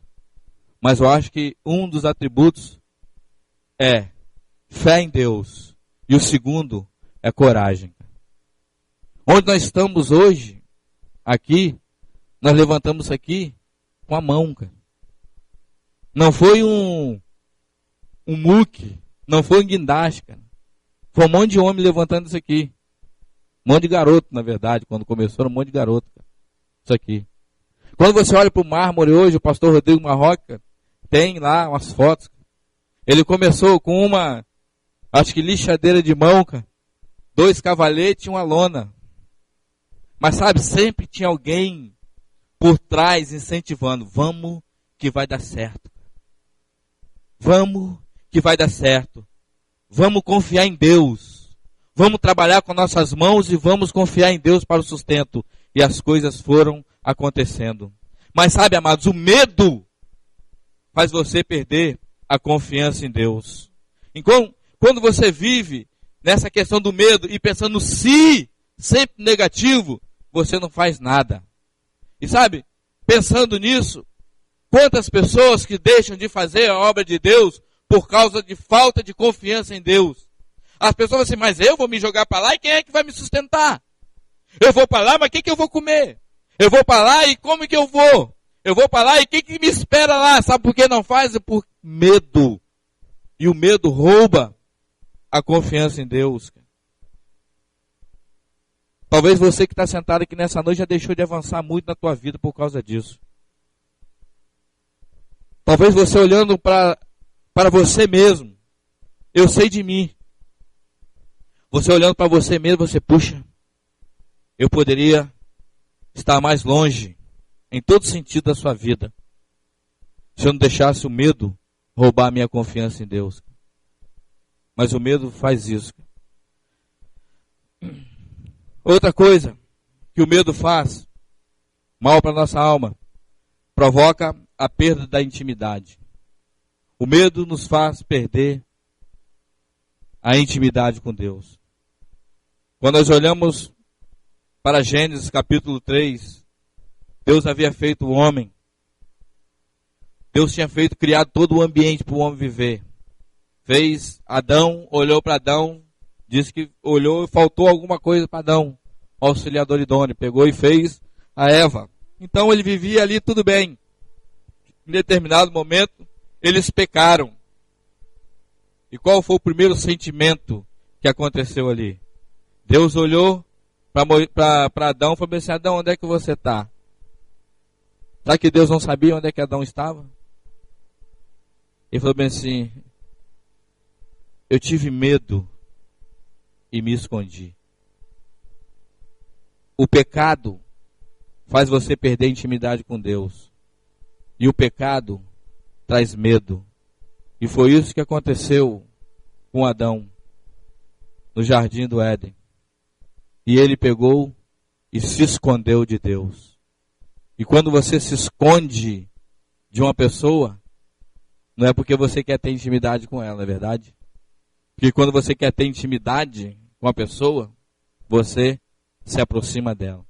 Mas eu acho que um dos atributos é fé em Deus. E o segundo é coragem. Onde nós estamos hoje, aqui, nós levantamos aqui com a mão, cara. Não foi um muque, não foi um guindaste, cara. Foi um monte de homem levantando isso aqui. Um monte de garoto, na verdade, quando começou, era um monte de garoto, cara. Isso aqui. Quando você olha para o mármore hoje, o pastor Rodrigo Marroca tem lá umas fotos. Ele começou com uma, acho que lixadeira de mão, cara, 2 cavaletes e uma lona. Mas sabe, sempre tinha alguém por trás incentivando. Vamos que vai dar certo. Vamos que vai dar certo. Vamos confiar em Deus. Vamos trabalhar com nossas mãos e vamos confiar em Deus para o sustento. E as coisas foram acontecendo. Mas sabe, amados, o medo faz você perder a confiança em Deus. Então, quando você vive nessa questão do medo e pensando no si, sempre negativo, você não faz nada. E sabe, pensando nisso, quantas pessoas que deixam de fazer a obra de Deus por causa de falta de confiança em Deus? As pessoas falam assim, mas eu vou me jogar para lá e quem é que vai me sustentar? Eu vou para lá, mas o que eu vou comer? Eu vou para lá e como que eu vou? Eu vou para lá e o que me espera lá? Sabe por que não faz? É por medo. E o medo rouba a confiança em Deus. Talvez você que está sentado aqui nessa noite já deixou de avançar muito na tua vida por causa disso. Talvez você olhando para você mesmo. Eu sei de mim. Você olhando para você mesmo, você, puxa, eu poderia estar mais longe em todo sentido da sua vida se eu não deixasse o medo roubar a minha confiança em Deus. Mas o medo faz isso. Outra coisa que o medo faz, mal para nossa alma, provoca a perda da intimidade. O medo nos faz perder a intimidade com Deus. Quando nós olhamos para Gênesis capítulo 3, Deus havia feito o homem. Deus tinha criado todo o ambiente para o homem viver. Fez Adão, olhou para Adão, disse que olhou e faltou alguma coisa para Adão. O auxiliador idôneo pegou e fez a Eva. Então ele vivia ali tudo bem. Em determinado momento, eles pecaram. E qual foi o primeiro sentimento que aconteceu ali? Deus olhou para Adão e falou assim, Adão, onde é que você está? Será que Deus não sabia onde é que Adão estava? Ele falou bem assim, eu tive medo e me escondi. O pecado faz você perder a intimidade com Deus. E o pecado traz medo. E foi isso que aconteceu com Adão no jardim do Éden. E ele pegou e se escondeu de Deus. E quando você se esconde de uma pessoa, não é porque você quer ter intimidade com ela, não é verdade? Porque quando você quer ter intimidade com a pessoa, você se aproxima dela.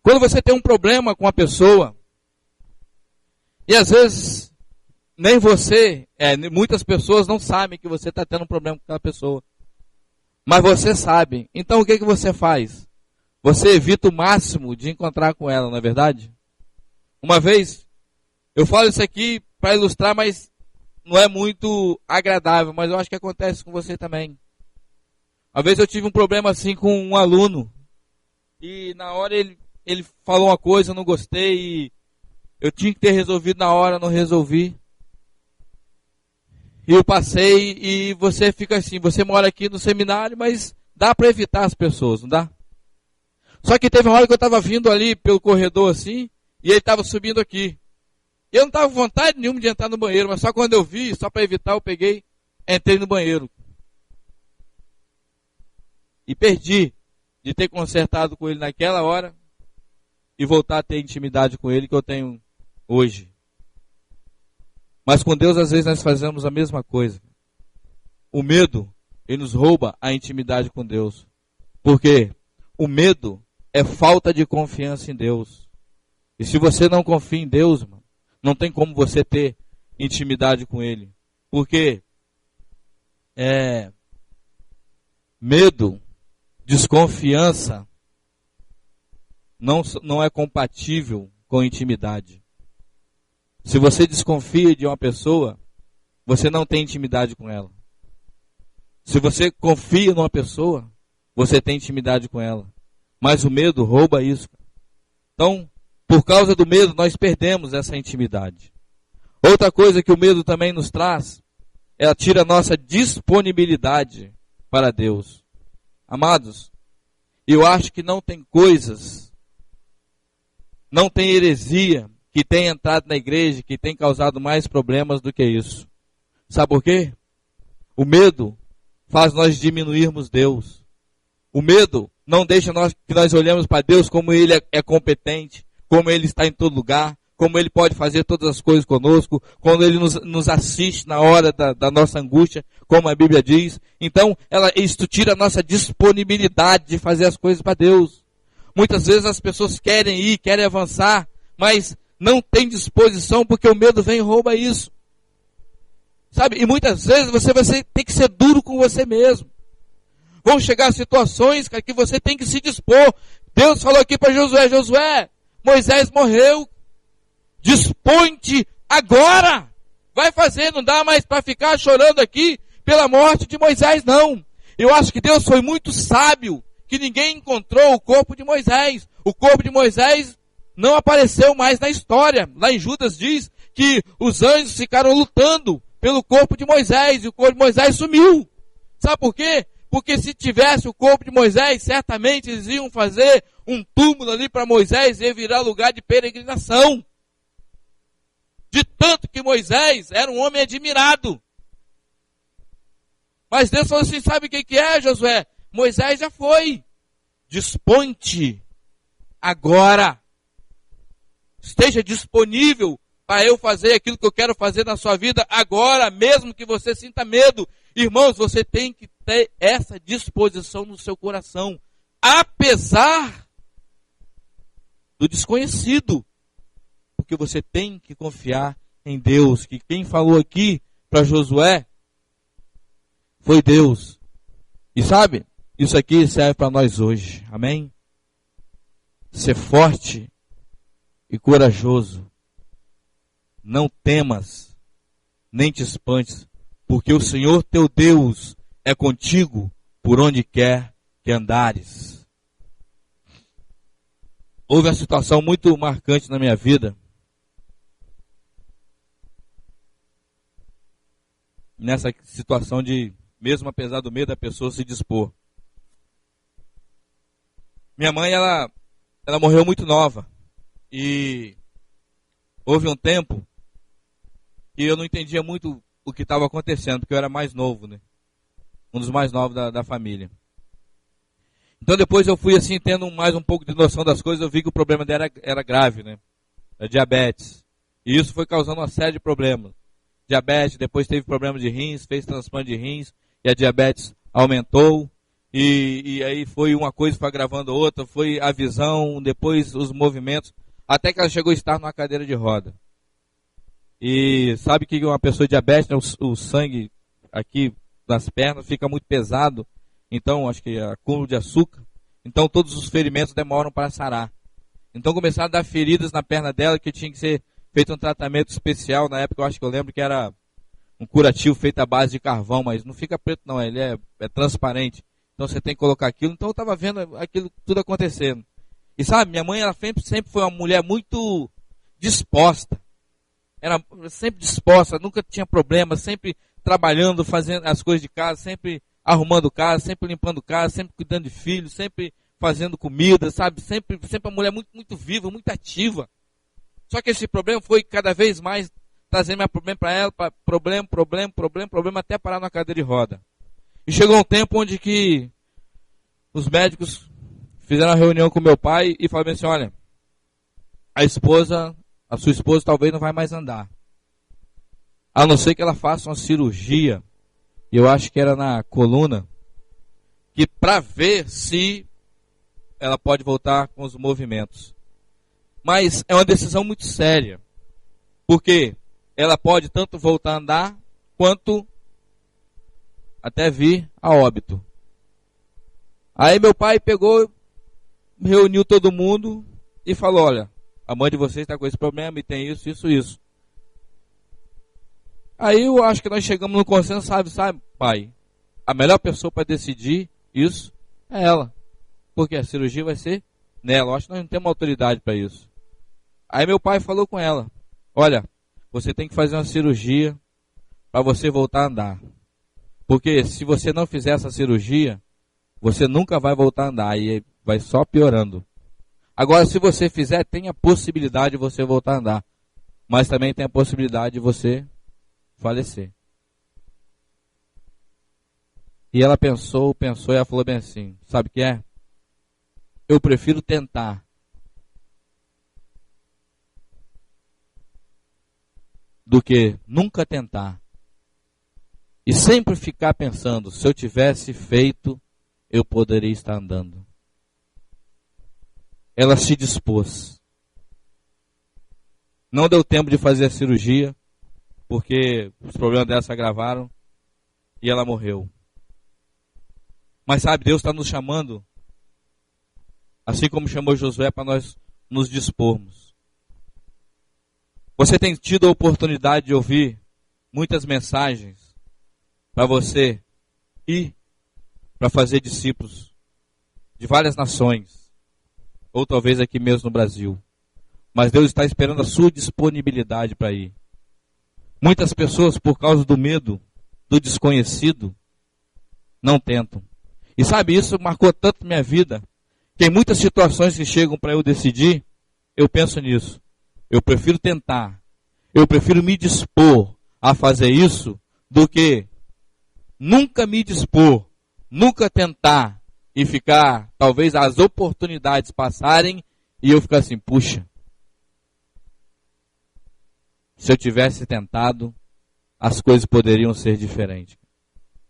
Quando você tem um problema com a pessoa, e às vezes nem você, muitas pessoas não sabem que você está tendo um problema com aquela pessoa. Mas você sabe. Então o que você faz? Você evita o máximo de encontrar com ela, não é verdade? Uma vez, eu falo isso aqui para ilustrar, mas não é muito agradável, mas eu acho que acontece com você também. Uma vez eu tive um problema assim com um aluno, e na hora ele falou uma coisa, eu não gostei, e eu tinha que ter resolvido na hora, não resolvi. E eu passei, e você fica assim, você mora aqui no seminário, mas dá para evitar as pessoas, não dá? Só que teve uma hora que eu estava vindo ali pelo corredor assim, e ele estava subindo aqui. Eu não estava com vontade nenhuma de entrar no banheiro, mas só quando eu vi, só para evitar, eu peguei, entrei no banheiro. E perdi de ter consertado com ele naquela hora e voltar a ter intimidade com ele que eu tenho hoje. Mas com Deus, às vezes, nós fazemos a mesma coisa. O medo, ele nos rouba a intimidade com Deus. Porque o medo é falta de confiança em Deus. E se você não confia em Deus, mano, não tem como você ter intimidade com Ele. Porque medo, desconfiança, não é compatível com intimidade. Se você desconfia de uma pessoa, você não tem intimidade com ela. Se você confia numa pessoa, você tem intimidade com ela. Mas o medo rouba isso. Então, por causa do medo, nós perdemos essa intimidade. Outra coisa que o medo também nos traz, ela tira a nossa disponibilidade para Deus. Amados, eu acho que não tem coisas, não tem heresia que tem entrado na igreja, que tem causado mais problemas do que isso. Sabe por quê? O medo faz nós diminuirmos Deus. O medo não deixa que nós olhemos para Deus como Ele é competente, como Ele está em todo lugar, como Ele pode fazer todas as coisas conosco, quando Ele nos assiste na hora da nossa angústia, como a Bíblia diz. Então, isso tira a nossa disponibilidade de fazer as coisas para Deus. Muitas vezes as pessoas querem ir, querem avançar, mas não tem disposição porque o medo vem e rouba isso. Sabe? E muitas vezes você tem que ser duro com você mesmo. Vão chegar situações que você tem que se dispor. Deus falou aqui para Josué, Josué, Moisés morreu. Dispõe-te agora. Vai fazer, não dá mais para ficar chorando aqui pela morte de Moisés, não. Eu acho que Deus foi muito sábio, que ninguém encontrou o corpo de Moisés. O corpo de Moisés não apareceu mais na história. Lá em Judas diz que os anjos ficaram lutando pelo corpo de Moisés, e o corpo de Moisés sumiu. Sabe por quê? Porque se tivesse o corpo de Moisés, certamente eles iam fazer um túmulo ali para Moisés e ia virar lugar de peregrinação. De tanto que Moisés era um homem admirado. Mas Deus falou assim, sabe o que é, Josué? Moisés já foi. Dispõe-te agora. Esteja disponível para eu fazer aquilo que eu quero fazer na sua vida agora, mesmo que você sinta medo. Irmãos, você tem que ter essa disposição no seu coração, apesar do desconhecido. Porque você tem que confiar em Deus, que quem falou aqui para Josué foi Deus. E sabe, isso aqui serve para nós hoje, amém? Ser forte e corajoso. Não temas, nem te espantes, porque o Senhor teu Deus é contigo por onde quer que andares. Houve uma situação muito marcante na minha vida. Nessa situação de, mesmo apesar do medo, a pessoa se dispor. Minha mãe, ela morreu muito nova. E houve um tempo que eu não entendia muito o que estava acontecendo, porque eu era mais novo, né? Um dos mais novos da família. Então depois eu fui assim, tendo mais um pouco de noção das coisas, eu vi que o problema dela era grave, né? Era diabetes. E isso foi causando uma série de problemas. Diabetes, depois teve problema de rins, fez transplante de rins, e a diabetes aumentou. E aí foi uma coisa, foi agravando outra, foi a visão, depois os movimentos, até que ela chegou a estar numa cadeira de roda. E sabe que uma pessoa diabética, o sangue aqui nas pernas fica muito pesado, então acho que acúmulo de açúcar, então todos os ferimentos demoram para sarar. Então começaram a dar feridas na perna dela, que tinha que ser feito um tratamento especial. Na época eu acho que eu lembro que era um curativo feito à base de carvão, mas não fica preto não, ele é transparente. Então você tem que colocar aquilo. Então eu estava vendo aquilo tudo acontecendo. E sabe, minha mãe ela sempre foi uma mulher muito disposta. Era sempre disposta, nunca tinha problema, sempre trabalhando, fazendo as coisas de casa, sempre arrumando casa, sempre limpando casa, sempre cuidando de filhos, sempre fazendo comida, sabe? Sempre uma mulher muito, muito viva, muito ativa. Só que esse problema foi cada vez mais trazendo mais problema para ela, problema, até parar na cadeira de roda. E chegou um tempo onde que os médicos fizeram uma reunião com meu pai e falaram assim, olha, a sua esposa talvez não vai mais andar. A não ser que ela faça uma cirurgia, eu acho que era na coluna, que para ver se ela pode voltar com os movimentos. Mas é uma decisão muito séria, porque ela pode tanto voltar a andar, quanto até vir a óbito. Aí meu pai pegou, reuniu todo mundo e falou, olha, a mãe de vocês está com esse problema e tem isso. Aí eu acho que nós chegamos no consenso, sabe, pai? A melhor pessoa para decidir isso é ela. Porque a cirurgia vai ser nela. Eu acho que nós não temos autoridade para isso. Aí meu pai falou com ela, olha, você tem que fazer uma cirurgia para você voltar a andar. Porque se você não fizer essa cirurgia, você nunca vai voltar a andar. E vai só piorando. Agora, se você fizer, tem a possibilidade de você voltar a andar. Mas também tem a possibilidade de você falecer. E ela pensou e ela falou bem assim, sabe o que é? Eu prefiro tentar do que nunca tentar. E sempre ficar pensando, se eu tivesse feito, eu poderia estar andando. Ela se dispôs. Não deu tempo de fazer a cirurgia, porque os problemas dela se agravaram e ela morreu. Mas sabe, Deus está nos chamando, assim como chamou Josué, para nós nos dispormos. Você tem tido a oportunidade de ouvir muitas mensagens para você ir para fazer discípulos de várias nações, ou talvez aqui mesmo no Brasil. Mas Deus está esperando a sua disponibilidade para ir. Muitas pessoas, por causa do medo, do desconhecido, não tentam. E sabe, isso marcou tanto minha vida, que em muitas situações que chegam para eu decidir, eu penso nisso. Eu prefiro tentar, eu prefiro me dispor a fazer isso, do que nunca me dispor, nunca tentar, e ficar, talvez as oportunidades passarem, e eu ficar assim, puxa, se eu tivesse tentado, as coisas poderiam ser diferentes.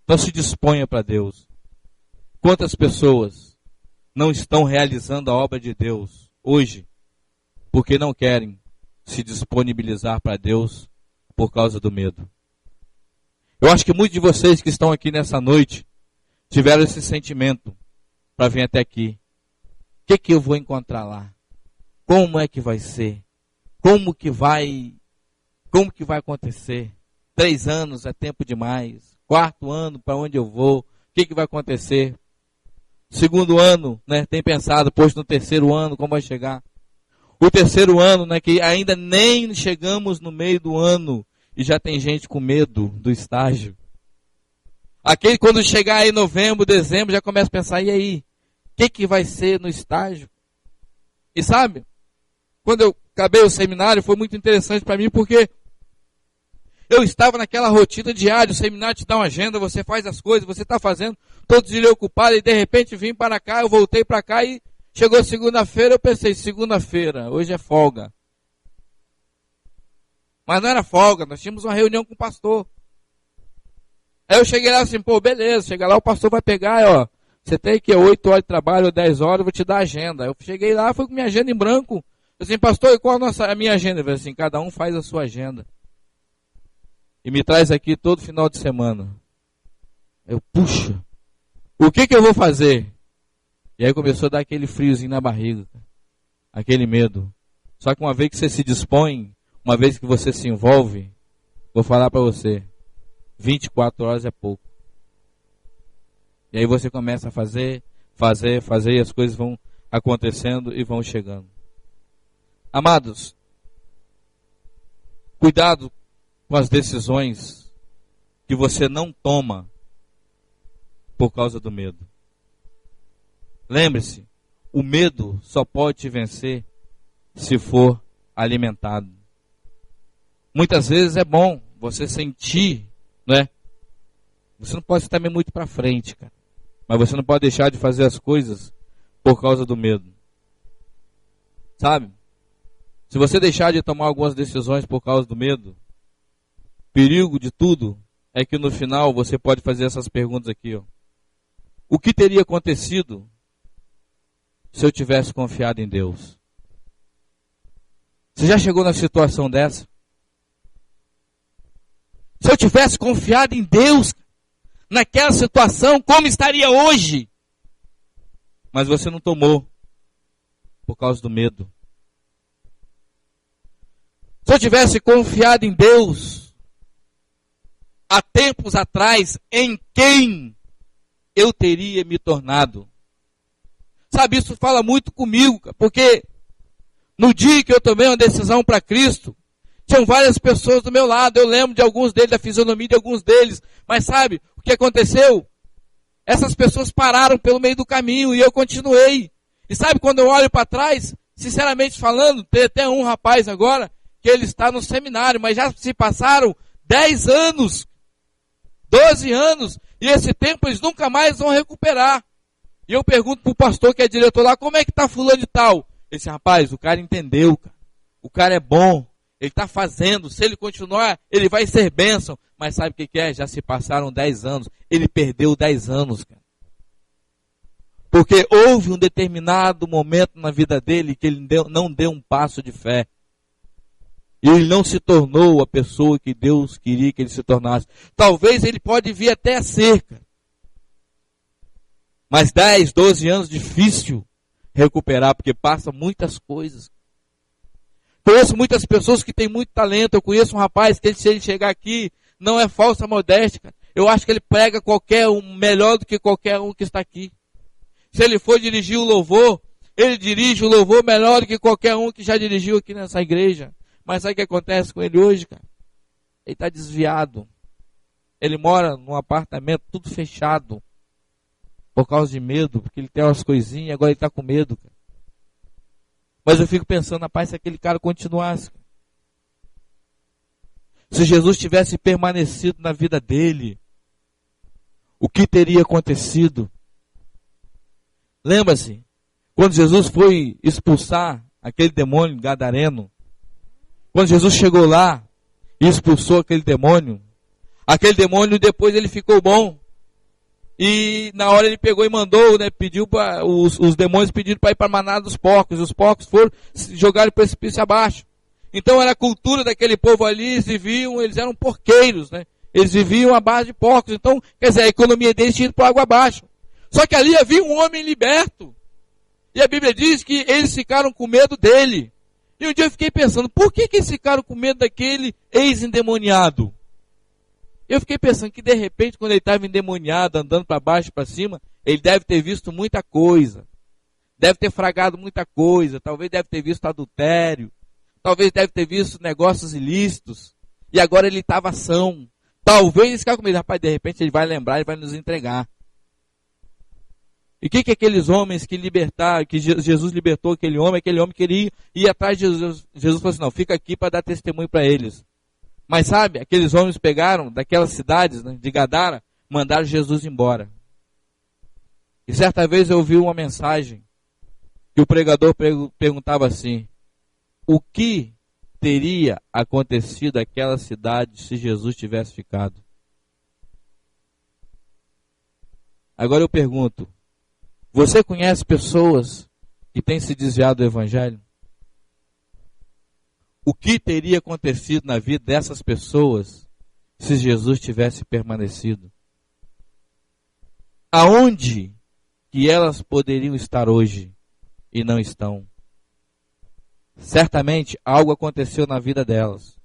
Então se disponha para Deus. Quantas pessoas não estão realizando a obra de Deus hoje, porque não querem se disponibilizar para Deus por causa do medo? Eu acho que muitos de vocês que estão aqui nessa noite tiveram esse sentimento para vir até aqui. O que eu vou encontrar lá? Como é que vai ser? Como que vai acontecer? 3 anos é tempo demais. 4º ano, para onde eu vou? O que vai acontecer? 2º ano, né, tem pensado, pois no 3º ano, como vai chegar? O 3º ano, né, que ainda nem chegamos no meio do ano e já tem gente com medo do estágio. Aquele, quando chegar aí novembro, dezembro, já começa a pensar, e aí? O que vai ser no estágio? E sabe, quando eu acabei o seminário, foi muito interessante para mim, porque eu estava naquela rotina diária, o seminário te dá uma agenda, você faz as coisas, você está fazendo, todo dia ocupado, e de repente vim para cá, eu voltei para cá, e chegou segunda-feira, eu pensei, segunda-feira, hoje é folga. Mas não era folga, nós tínhamos uma reunião com o pastor. Aí eu cheguei lá assim, pô, beleza, chega lá, o pastor vai pegar, ó, você tem que 8 horas de trabalho ou 10 horas, eu vou te dar a agenda. Eu cheguei lá, fui com minha agenda em branco. Eu assim, pastor, e qual a minha agenda? Eu falei assim, cada um faz a sua agenda. E me traz aqui todo final de semana. Eu, puxa, O que eu vou fazer? E aí começou a dar aquele friozinho na barriga, aquele medo. Só que uma vez que você se dispõe, uma vez que você se envolve, vou falar para você, 24 horas é pouco. E aí você começa a fazer, e as coisas vão acontecendo e vão chegando. Amados, cuidado com as decisões que você não toma por causa do medo. Lembre-se, o medo só pode te vencer se for alimentado. Muitas vezes é bom você sentir, né? Você não pode estar muito para frente, cara. Mas você não pode deixar de fazer as coisas por causa do medo. Sabe? Se você deixar de tomar algumas decisões por causa do medo, perigo de tudo é que no final você pode fazer essas perguntas aqui, ó. O que teria acontecido se eu tivesse confiado em Deus? Você já chegou na situação dessa? Se eu tivesse confiado em Deus naquela situação, como estaria hoje? Mas você não tomou por causa do medo. Se eu tivesse confiado em Deus há tempos atrás, em quem eu teria me tornado? Sabe, isso fala muito comigo, porque no dia que eu tomei uma decisão para Cristo, tinham várias pessoas do meu lado. Eu lembro de alguns deles, da fisionomia de alguns deles. Mas sabe o que aconteceu? Essas pessoas pararam pelo meio do caminho e eu continuei. E sabe, quando eu olho para trás, sinceramente falando, tem até um rapaz agora que ele está no seminário, mas já se passaram 10 anos, 12 anos, e esse tempo eles nunca mais vão recuperar. E eu pergunto para o pastor que é diretor lá, como é que está fulano de tal? Esse rapaz, o cara entendeu, cara. O cara é bom, ele está fazendo, se ele continuar, ele vai ser bênção. Mas sabe o que é? Já se passaram 10 anos, ele perdeu 10 anos, cara. Porque houve um determinado momento na vida dele que ele não deu um passo de fé. E ele não se tornou a pessoa que Deus queria que ele se tornasse. Talvez ele pode vir até a ser, cara. Mas 10, 12 anos difícil recuperar, porque passa muitas coisas. Conheço muitas pessoas que têm muito talento. Eu conheço um rapaz que se ele chegar aqui, não é falsa modéstia, cara. Eu acho que ele prega qualquer um melhor do que qualquer um que está aqui. Se ele for dirigir o louvor, ele dirige o louvor melhor do que qualquer um que já dirigiu aqui nessa igreja. Mas sabe o que acontece com ele hoje, cara? Ele está desviado. Ele mora num apartamento tudo fechado. Por causa de medo, porque ele tem umas coisinhas e agora ele está com medo, cara. Mas eu fico pensando, rapaz, se aquele cara continuasse. Se Jesus tivesse permanecido na vida dele, o que teria acontecido? Lembra-se, quando Jesus foi expulsar aquele demônio gadareno, quando Jesus chegou lá e expulsou aquele demônio depois ele ficou bom. E na hora ele pegou e mandou, né, pediu para os demônios pediram para ir para a manada dos porcos. Os porcos foram jogar o precipício abaixo. Então era a cultura daquele povo ali, eles eram porqueiros, né? Eles viviam à base de porcos. Então, quer dizer, a economia deles tinha ido para água abaixo. Só que ali havia um homem liberto. E a Bíblia diz que eles ficaram com medo dele. E um dia eu fiquei pensando, por que eles ficaram com medo daquele ex-endemoniado? Eu fiquei pensando que de repente, quando ele estava endemoniado, andando para baixo e para cima, ele deve ter visto muita coisa. Deve ter fragado muita coisa. Talvez deve ter visto adultério. Talvez deve ter visto negócios ilícitos. E agora ele estava são. Talvez ele ficar com medo. Rapaz, de repente ele vai lembrar e vai nos entregar. E o que aqueles homens que Jesus libertou aquele homem queria ir atrás de Jesus. Jesus falou assim, não, fica aqui para dar testemunho para eles. Mas sabe, aqueles homens pegaram daquelas cidades, né, de Gadara, mandaram Jesus embora. E certa vez eu ouvi uma mensagem que o pregador perguntava assim, o que teria acontecido àquela cidade se Jesus tivesse ficado? Agora eu pergunto, você conhece pessoas que têm se desviado do Evangelho? O que teria acontecido na vida dessas pessoas se Jesus tivesse permanecido? Aonde que elas poderiam estar hoje e não estão? Certamente algo aconteceu na vida delas.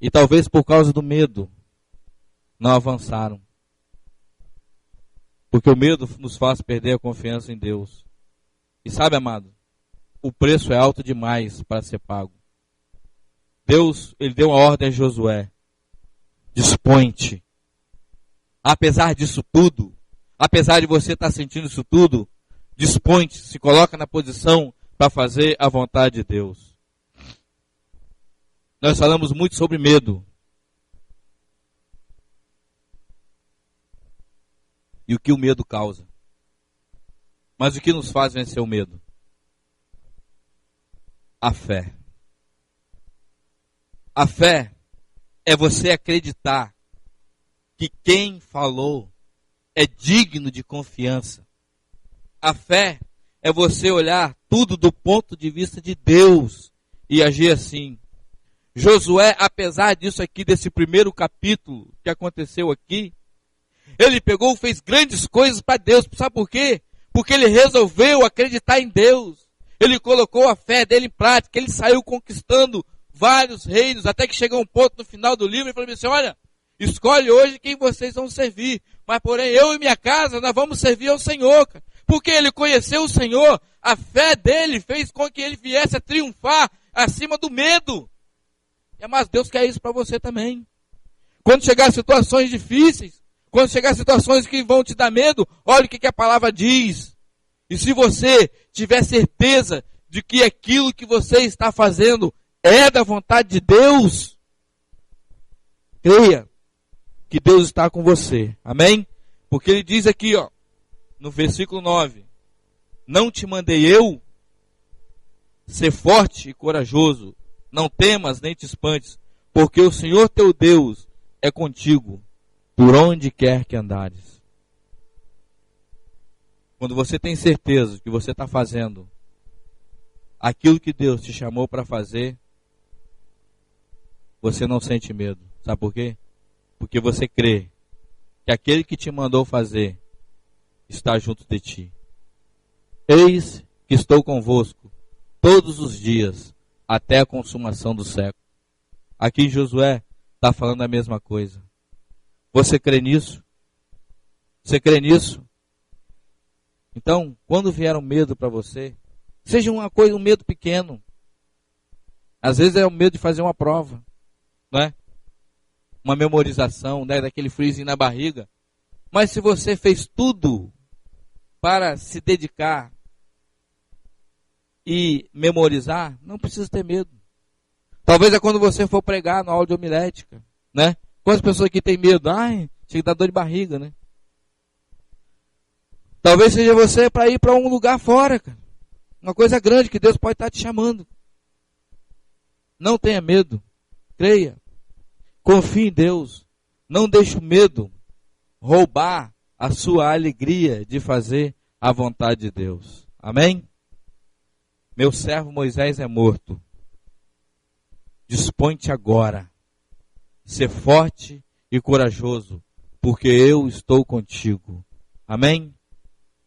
E talvez por causa do medo, não avançaram. Porque o medo nos faz perder a confiança em Deus. E sabe, amado, o preço é alto demais para ser pago. Deus, ele deu uma ordem a Josué: dispõe-te. Apesar disso tudo, apesar de você estar sentindo isso tudo, dispõe-te, se coloca na posição para fazer a vontade de Deus. Nós falamos muito sobre medo. E o que o medo causa. Mas o que nos faz vencer o medo? A fé. A fé é você acreditar que quem falou é digno de confiança. A fé é você olhar tudo do ponto de vista de Deus e agir assim. Josué, apesar disso aqui, desse primeiro capítulo que aconteceu aqui, ele pegou e fez grandes coisas para Deus. Sabe por quê? Porque ele resolveu acreditar em Deus. Ele colocou a fé dele em prática. Ele saiu conquistando vários reinos, até que chegou um ponto no final do livro e falou assim: olha, escolhe hoje quem vocês vão servir. Mas porém, eu e minha casa, nós vamos servir ao Senhor. Cara. Porque ele conheceu o Senhor, a fé dele fez com que ele viesse a triunfar acima do medo. Mas Deus quer isso para você também. Quando chegar situações difíceis, quando chegar situações que vão te dar medo, olha o que a palavra diz. E se você tiver certeza de que aquilo que você está fazendo é da vontade de Deus, creia que Deus está com você. Amém? Porque ele diz aqui, ó, no versículo 9: não te mandei eu? Ser forte e corajoso, não temas nem te espantes, porque o Senhor teu Deus é contigo, por onde quer que andares. Quando você tem certeza que você está fazendo aquilo que Deus te chamou para fazer, você não sente medo. Sabe por quê? Porque você crê que aquele que te mandou fazer está junto de ti. Eis que estou convosco todos os dias, até a consumação do século. Aqui em Josué está falando a mesma coisa. Você crê nisso? Você crê nisso? Então, quando vier um medo para você, seja uma coisa, um medo pequeno. Às vezes é o medo de fazer uma prova, não é? Uma memorização, né, daquele friozinho na barriga. Mas se você fez tudo para se dedicar e memorizar, não precisa ter medo. Talvez é quando você for pregar na aula de homilética, né? Quantas pessoas aqui têm medo? Ai, chega a dar dor de barriga, né? Talvez seja você para ir para um lugar fora, cara. Uma coisa grande que Deus pode estar te chamando. Não tenha medo. Creia. Confie em Deus. Não deixe o medo roubar a sua alegria de fazer a vontade de Deus. Amém? Meu servo Moisés é morto. Dispõe-te agora. Ser forte e corajoso, porque eu estou contigo. Amém?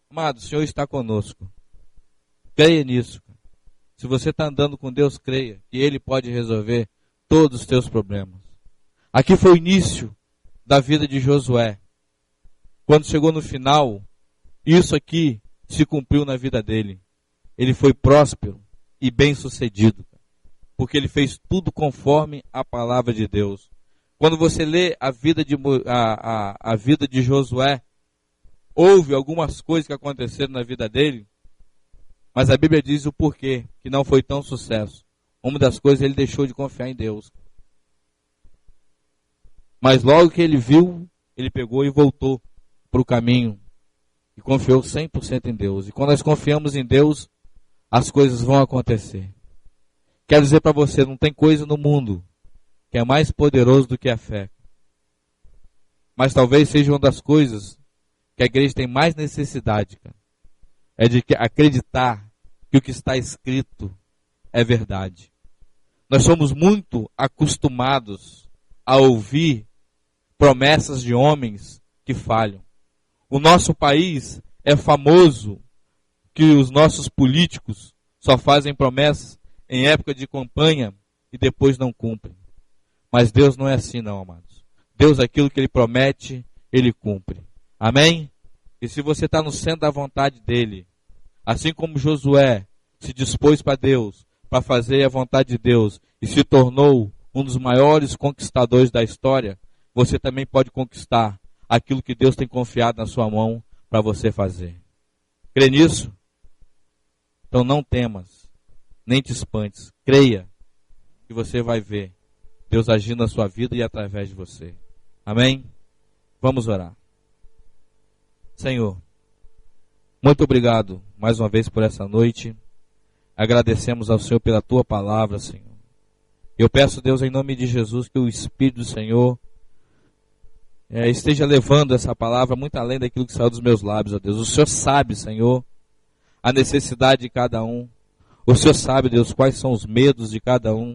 Amado, o Senhor está conosco. Creia nisso. Se você está andando com Deus, creia que Ele pode resolver todos os teus problemas. Aqui foi o início da vida de Josué. Quando chegou no final, isso aqui se cumpriu na vida dele. Ele foi próspero e bem-sucedido, porque ele fez tudo conforme a palavra de Deus. Quando você lê a vida de Josué, houve algumas coisas que aconteceram na vida dele, mas a Bíblia diz o porquê que não foi tão sucesso. Uma das coisas, ele deixou de confiar em Deus. Mas logo que ele viu, ele pegou e voltou para o caminho e confiou 100% em Deus. E quando nós confiamos em Deus, as coisas vão acontecer. Quero dizer para você, não tem coisa no mundo que é mais poderoso do que a fé. Mas talvez seja uma das coisas que a igreja tem mais necessidade, cara. É de acreditar que o que está escrito é verdade. Nós somos muito acostumados a ouvir promessas de homens que falham. O nosso país é famoso que os nossos políticos só fazem promessas em época de campanha e depois não cumprem. Mas Deus não é assim não, amados. Deus, aquilo que Ele promete, Ele cumpre. Amém? E se você está no centro da vontade dEle, assim como Josué se dispôs para Deus, para fazer a vontade de Deus, e se tornou um dos maiores conquistadores da história, você também pode conquistar aquilo que Deus tem confiado na sua mão para você fazer. Crê nisso? Então não temas, nem te espantes. Creia que você vai ver Deus agindo na sua vida e através de você. Amém? Vamos orar. Senhor, muito obrigado mais uma vez por essa noite. Agradecemos ao Senhor pela Tua palavra, Senhor. Eu peço, Deus, em nome de Jesus, que o Espírito do Senhor esteja levando essa palavra muito além daquilo que saiu dos meus lábios, ó Deus. O Senhor sabe, Senhor, a necessidade de cada um. O Senhor sabe, Deus, quais são os medos de cada um.